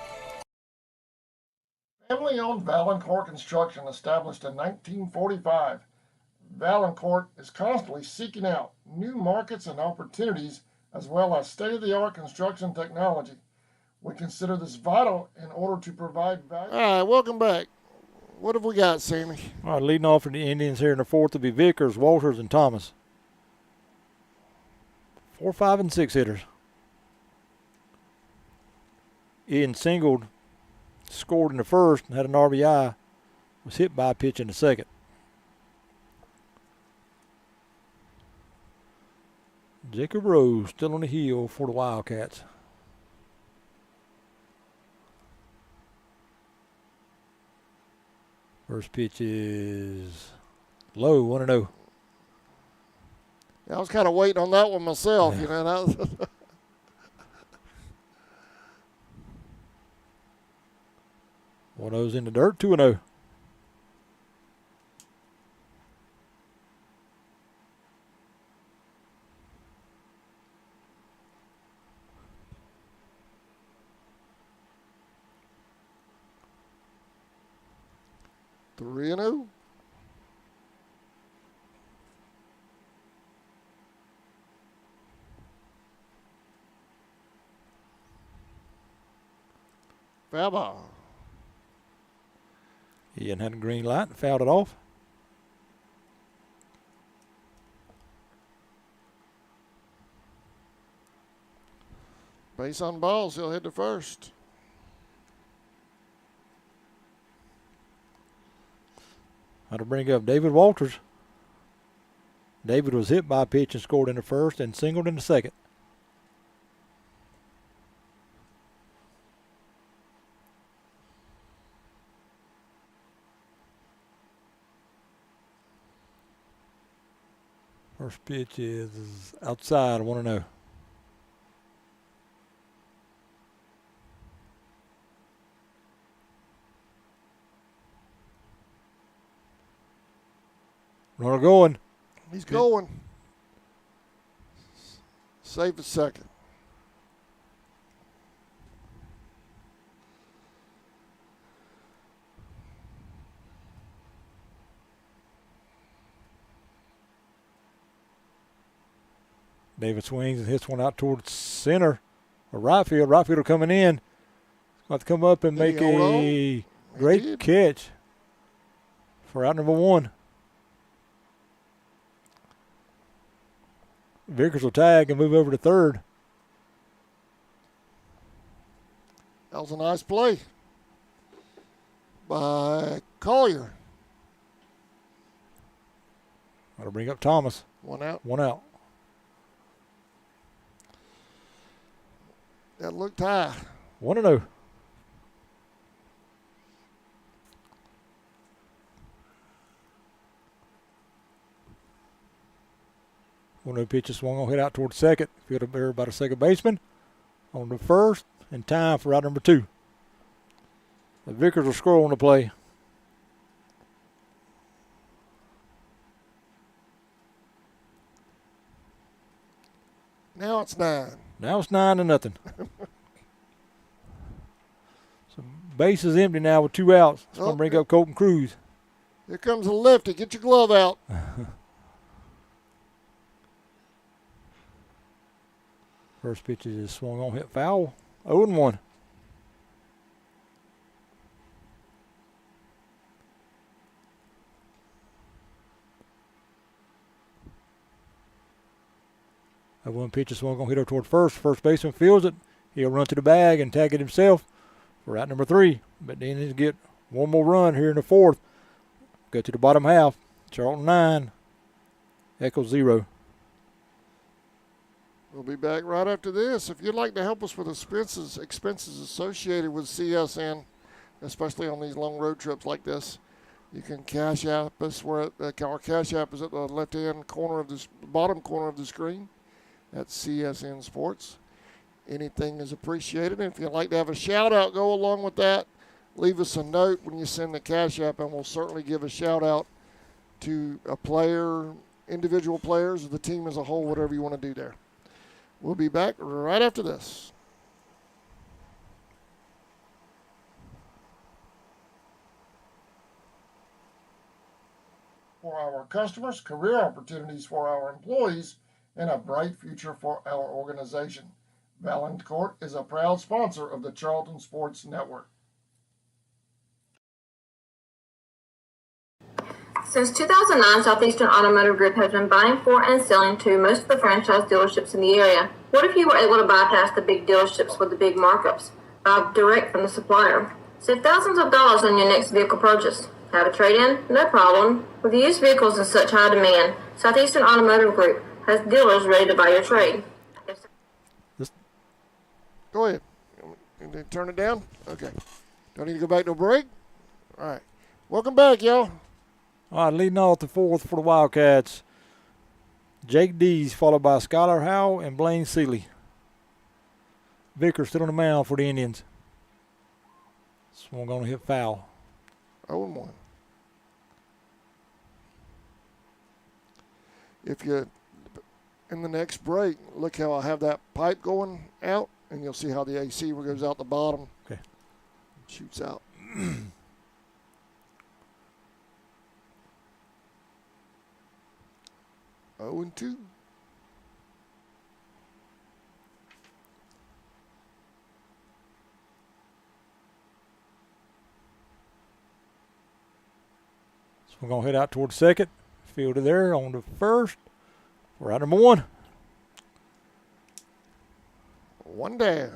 Family-owned Valancourt Construction, established in 1945. Valancourt is constantly seeking out new markets and opportunities, as well as state-of-the-art construction technology. We consider this vital in order to provide value. All right, welcome back. What have we got, Sammy? All right, leading off for the Indians here in the 4th will be Vickers, Walters, and Thomas. 4, 5, and 6 hitters. Ian singled, scored in the first, and had an RBI. Was hit by a pitch in the second. Jacob Rose still on the heel for the Wildcats. First pitch is low, 1-0. I was kind of waiting on that one myself, you know. That was One of those in the dirt, 2-0. Three and 0. Foul ball. Ian had a green light and fouled it off. Base on balls, he'll hit the first. How to bring up David Walters. David was hit by a pitch and scored in the first and singled in the second. First pitch is outside, 1-0. Runner going. He's going. Safe at second. David swings and hits one out towards center or right field. Right fielder coming in. He's got to come up and make a great catch for out number 1. Vickers will tag and move over to third. That was a nice play by Collier. That'll bring up Thomas. 1 out. 1 out. That looked high. 1-0. One of the pitches swung on, hit out towards second. Fielded there by the second baseman. On the first, and time for out number 2. The Vickers will score on the play. Now it's 9. Now it's 9-0. So base is empty now with 2 outs. It's going to bring up Colton Cruz. Here comes a lefty. Get your glove out. First pitch is swung on, hit foul. 0-1. That one pitch is swung on, hit over toward first. First baseman fields it. He'll run to the bag and tag it himself for out number 3. But then he'll get one more run here in the 4th. Go to the bottom half. Charlton 9, Echols 0. We'll be back right after this. If you'd like to help us with expenses associated with CSN, especially on these long road trips like this, you can cash app us. Our cash app is at the left-hand corner of this bottom corner of the screen. That's CSN Sports. Anything is appreciated. And if you'd like to have a shout-out go along with that, leave us a note when you send the cash app, and we'll certainly give a shout-out to a player, individual players, or the team as a whole, whatever you want to do there. We'll be back right after this. For our customers, career opportunities for our employees, and a bright future for our organization. Valancourt is a proud sponsor of the Charlton Sports Network. Since 2009, Southeastern Automotive Group has been buying for and selling to most of the franchise dealerships in the area. What if you were able to bypass the big dealerships with the big markups? Buy direct from the supplier. Save thousands of dollars on your next vehicle purchase. Have a trade-in? No problem. With used vehicles in such high demand, Southeastern Automotive Group has dealers ready to buy your trade. Go ahead. And then turn it down? Okay. Don't need to go back to a break? All right. Welcome back, y'all. All right, leading off the 4th for the Wildcats, Jake Dees, followed by Skylar Howell and Blaine Seeley. Vickers still on the mound for the Indians. This one going to hit foul. 0-1. If you, in the next break, look how I have that pipe going out, and you'll see how the AC goes out the bottom. Okay. Shoots out. 0-2. So we're going to head out towards second. Fielder there on the first. We're out number 1. 1 down.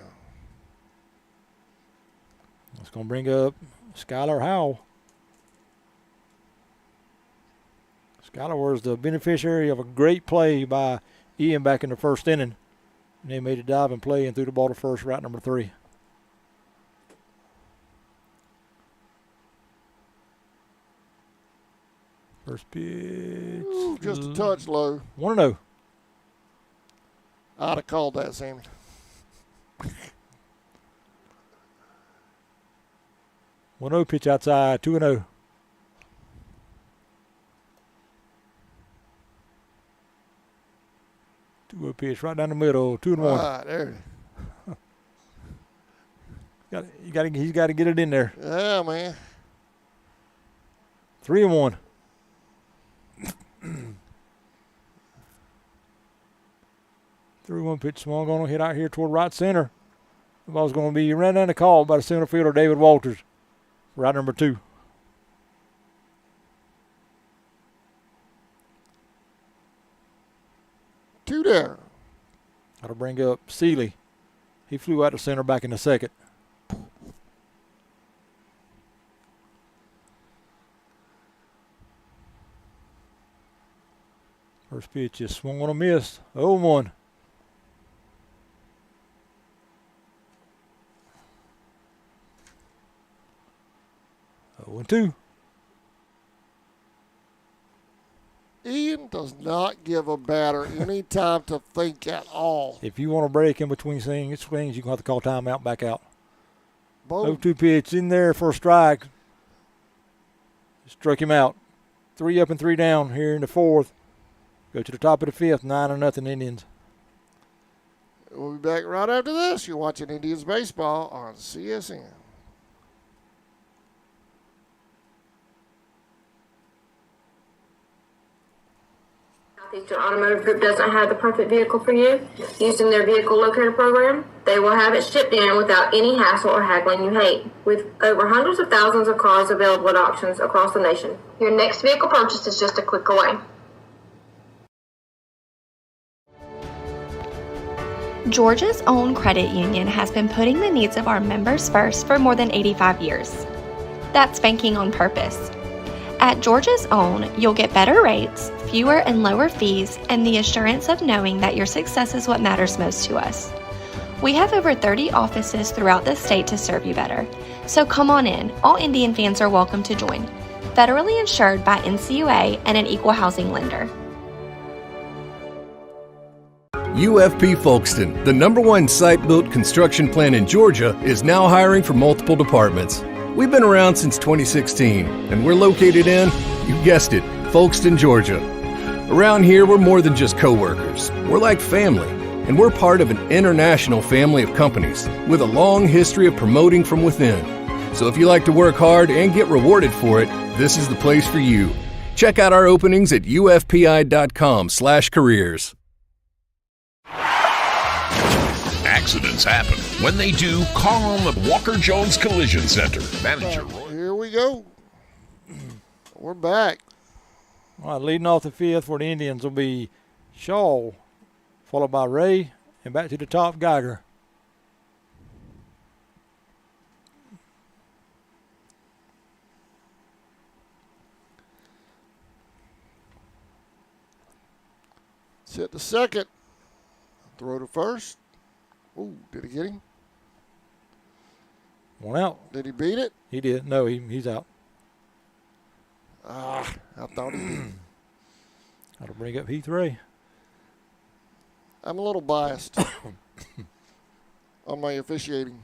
That's going to bring up Skylar Howell. Skylar was the beneficiary of a great play by Ian back in the first inning. And they made a dive and play and threw the ball to first, route number 3. First pitch. Ooh, just a touch low. 1-0. I'd have called that, Sammy. 1-0 pitch outside. 2-0. Two-0 pitch right down the middle. 2-1. Right, there. He's got to get it in there. Yeah, man. 3-1. 3-1 pitch swung on, hit out here toward right center. The ball's going to be ran down the call by the center fielder, David Walters. Right number 2. Two there. That'll bring up Seeley. He flew out to center back in the second. First pitch just swung on a miss. 0-1. 0-2. Ian does not give a batter any time to think at all. If you want to break in between swings, you're going to have to call timeout, back out. Both 0-2 pitch in there for a strike. Struck him out. 3 up and 3 down here in the 4th. Go to the top of the 5th, 9-0 Indians. We'll be back right after this. You're watching Indians baseball on CSN. Southeastern Automotive Group doesn't have the perfect vehicle for you. Using their vehicle locator program, they will have it shipped in without any hassle or haggling you hate. With over hundreds of thousands of cars available at auctions across the nation, your next vehicle purchase is just a click away. Georgia's own credit union has been putting the needs of our members first for more than 85 years. That's banking on purpose. At Georgia's Own, you'll get better rates, fewer and lower fees, and the assurance of knowing that your success is what matters most to us. We have over 30 offices throughout the state to serve you better. So come on in. All Indian fans are welcome to join. Federally insured by NCUA and an equal housing lender. UFP Folkestone, the #1 site-built construction plant in Georgia, is now hiring for multiple departments. We've been around since 2016, and we're located in, you guessed it, Folkestone, Georgia. Around here, we're more than just co-workers. We're like family, and we're part of an international family of companies with a long history of promoting from within. So if you like to work hard and get rewarded for it, this is the place for you. Check out our openings at ufpi.com/careers. Accidents happen. When they do, call on the Walker Jones Collision Center. Manager Roy. Here we go. We're back. All right, leading off the 5th for the Indians will be Shaw, followed by Ray, and back to the top, Geiger. Sit to second. Throw to first. Ooh, did he get him? 1 out. Did he beat it? He did. No, he's out. I thought he did. That'll bring up Heath Ray. I'm a little biased on my officiating.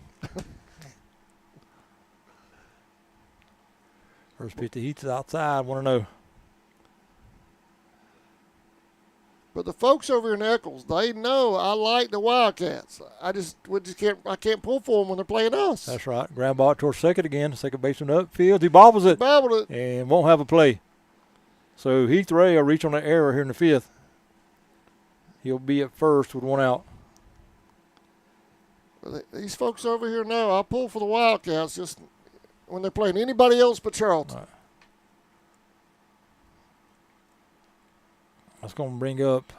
First pitch to Heath's outside, 1-0. But the folks over in Echols, they know I like the Wildcats. I can't pull for them when they're playing us. That's right. Ground ball towards second again. Second baseman upfield. He bobbles it. Bobbled it. And won't have a play. So Heath Ray will reach on the error here in the 5th. He'll be at first with 1 out. These folks over here know I pull for the Wildcats just when they're playing anybody else but Charlton. Right. That's going to bring up,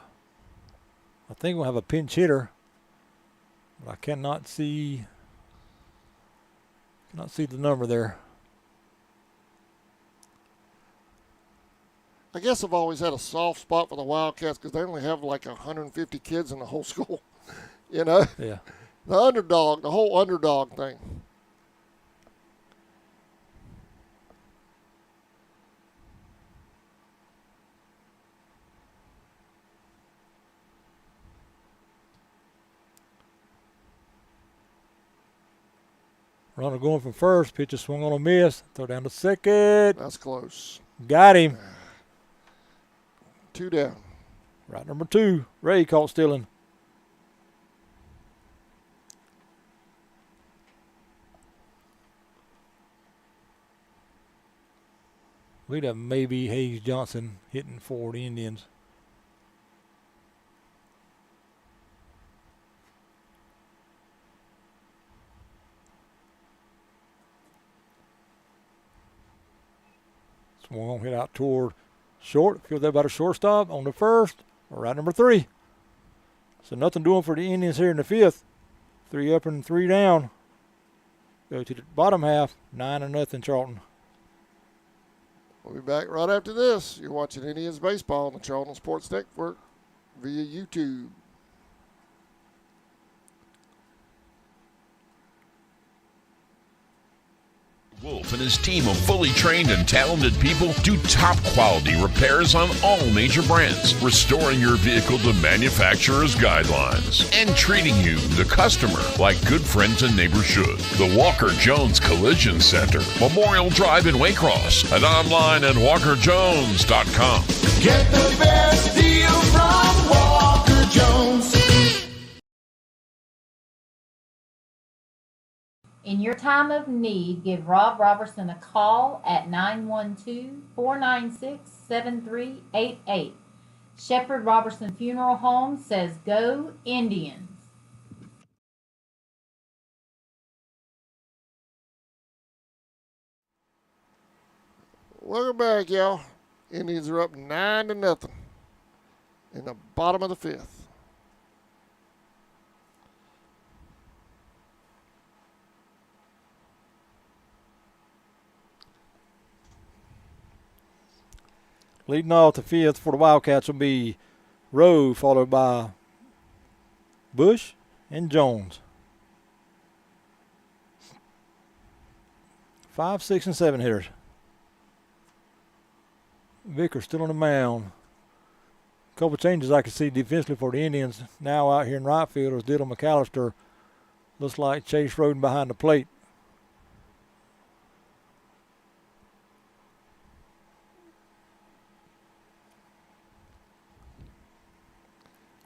I think we'll have a pinch hitter, but I cannot see the number there. I guess I've always had a soft spot for the Wildcats because they only have like 150 kids in the whole school. You know? Yeah. The underdog, the whole underdog thing. Runner going from first. Pitch is swung on a miss. Throw down to second. That's close. Got him. 2 down. Right number 2. Ray caught stealing. We'd have maybe Hayes Johnson hitting for the Indians. Swung hit out toward short. Feel that about a shortstop on the first. Right number 3. So nothing doing for the Indians here in the 5th. 3 up and 3 down. Go to the bottom half. 9-0 Charlton. We'll be back right after this. You're watching Indians baseball on the Charlton Sports Network via YouTube. Wolf and his team of fully trained and talented people do top quality repairs on all major brands, restoring your vehicle to manufacturer's guidelines and treating you, the customer, like good friends and neighbors should. The Walker Jones Collision Center, Memorial Drive in Waycross, and online at walkerjones.com. Get the best deal from Walker Jones. In your time of need, give Rob Robertson a call at 912-496-7388. Shepherd Robertson Funeral Home says go Indians. Welcome back, y'all. Indians are up 9-0 in the bottom of the 5th. Leading off the 5th for the Wildcats will be Rowe, followed by Bush and Jones. 5, 6, and 7 hitters. Vickers still on the mound. A couple changes I can see defensively for the Indians. Now out here in right field is Diddle McAllister. Looks like Chase Roden behind the plate.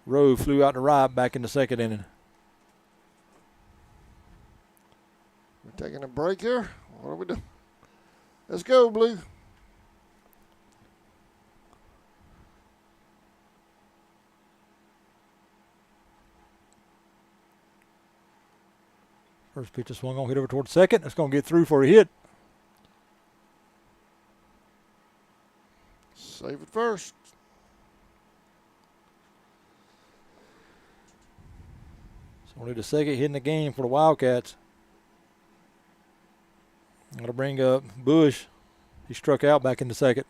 Rowe flew out to right back in the 2nd inning. We're taking a break here. What are we doing? Let's go, Blue. First pitch is swung on, hit over toward second. It's going to get through for a hit. Save it first. It's only the 2nd hit in the game for the Wildcats. I'm going to bring up Bush. He struck out back in the 2nd.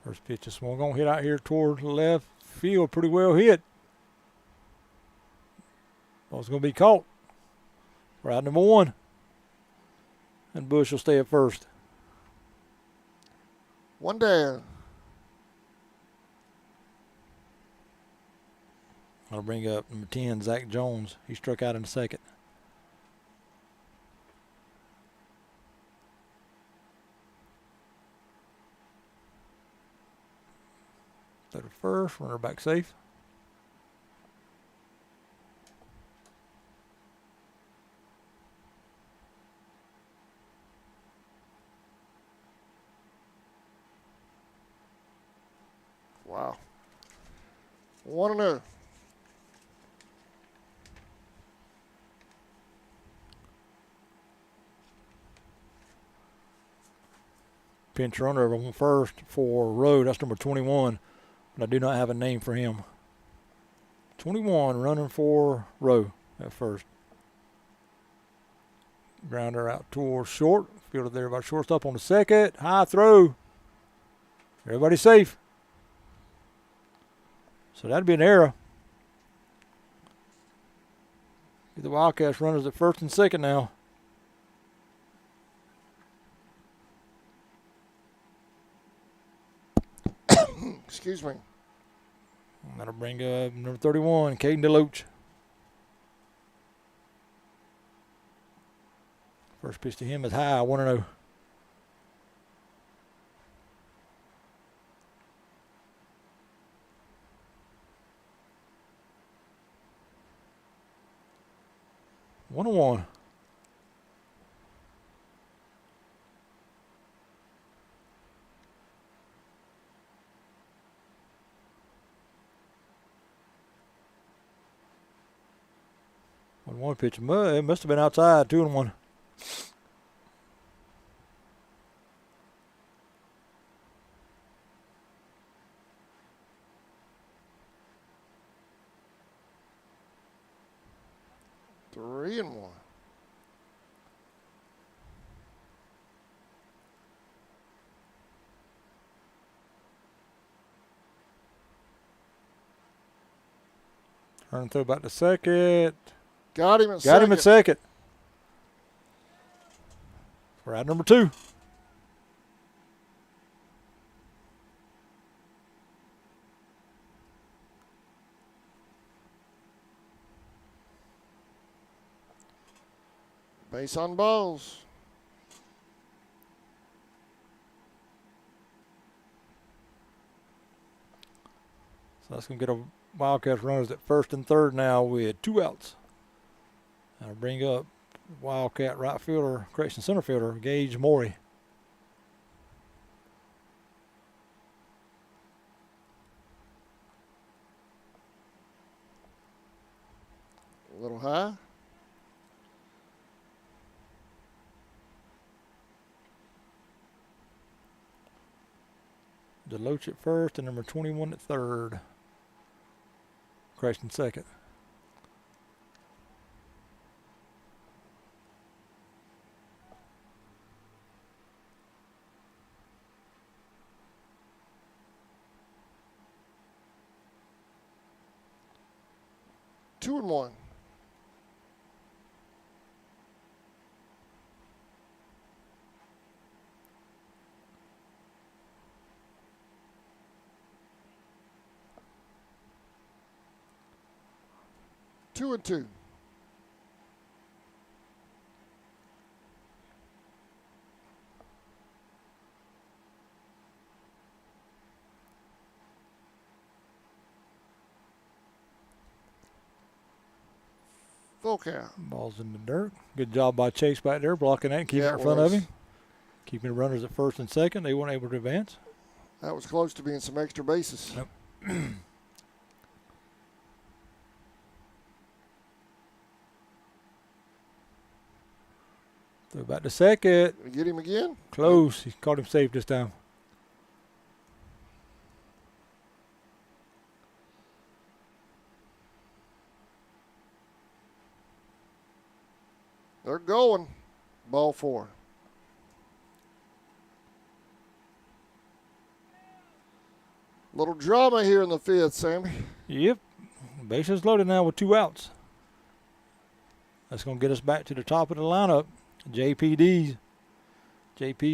First pitch is swung on, hit out here toward left field. Pretty well hit. Well, it's going to be caught. Right number 1. And Bush will stay at first. 1 down. I'll bring up number 10, Zach Jones. He struck out in the 2nd. Throw to first, runner back safe. Wow. 1-0. Pinch runner on first for Rowe. That's number 21. But I do not have a name for him. 21 running for Rowe at first. Grounder out towards short. Fielded there by shortstop on the 2nd. High throw. Everybody safe. So that'd be an error. Get the Wildcats runners at first and second now. Excuse me. That'll bring up number 31, Caden DeLoach. First pitch to him is high, 1-0. One and one. One pitch. It must have been outside. 2-1. Three and one. Turn and throw back to second. Got him at second. Got him at second. We're at number 2. Base on balls. So that's going to get a Wildcats runners at first and third now with 2 outs. That'll bring up Wildcat right fielder, correction center fielder, Gage Morey. A little high. DeLoach at first and number 21 at third. Correction second. Two and one. Two and two. Full count. Ball's in the dirt. Good job by Chase back there, blocking that and keeping it in front of him. Keeping the runners at first and second. They weren't able to advance. That was close to being some extra bases. Nope. Throw back to second. Get him again? Close. He caught him safe this time. They're going. Ball 4. Little drama here in the 5th, Sammy. Yep. Bases loaded now with 2 outs. That's going to get us back to the top of the lineup. JP's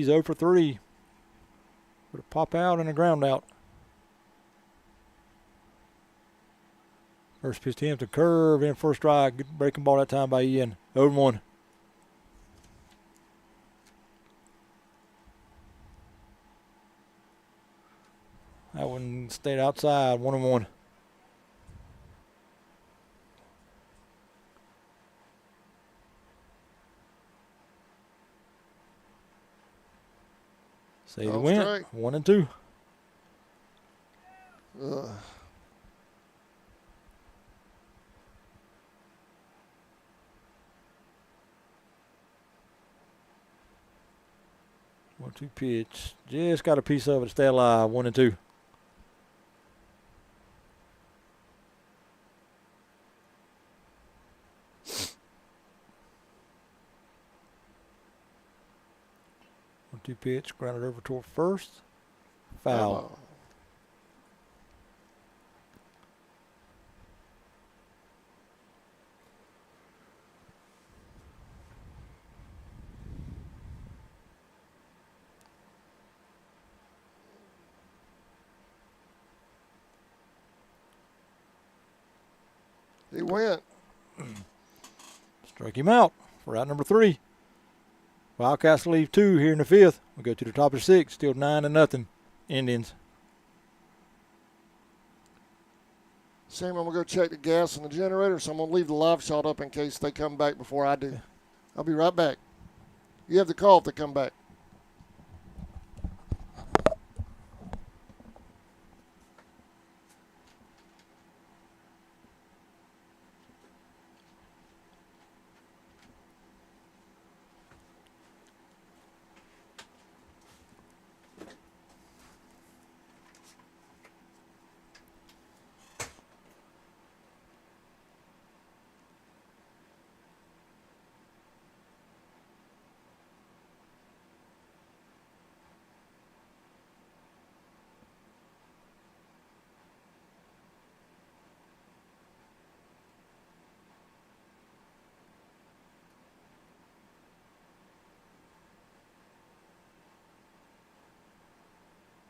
0 for 3. With a pop out and a ground out. First pitch to him to curve in first strike. Good breaking ball that time by Ian. 0-1. That one stayed outside. 1-1. Say the win. 1-2. Ugh. One-two pitch. Just got a piece of it to stay alive. 1-2. One-two pitch. Grounded over toward first. Foul. Oh. He went. Struck him out for out number 3. Wildcats leave 2 here in the 5th. We go to the top of the 6th, still 9-0 Indians. Sam, I'm going to go check the gas in the generator, so I'm going to leave the live shot up in case they come back before I do. I'll be right back. You have the call if they come back.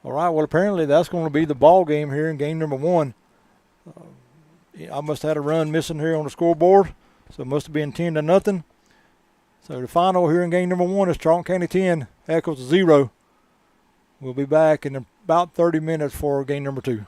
All right, well, apparently that's going to be the ball game here in game number 1. I must have had a run missing here on the scoreboard, so it must have been 10-0. So the final here in game number 1 is Charlton County 10, Echols 0. We'll be back in about 30 minutes for game number 2.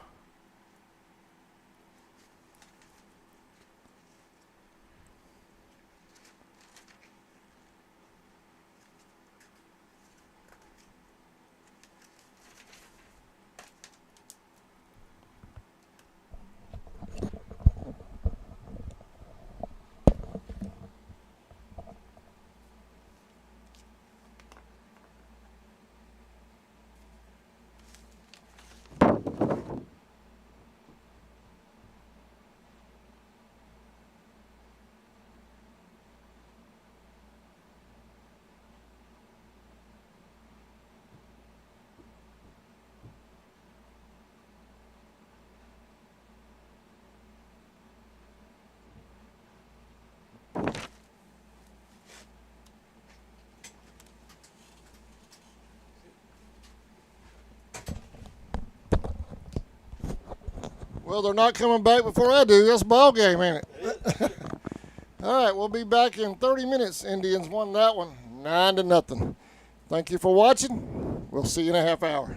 Well, they're not coming back before I do. That's a ball game, ain't it? All right, we'll be back in 30 minutes. Indians won that one 9-0. Thank you for watching. We'll see you in a half hour.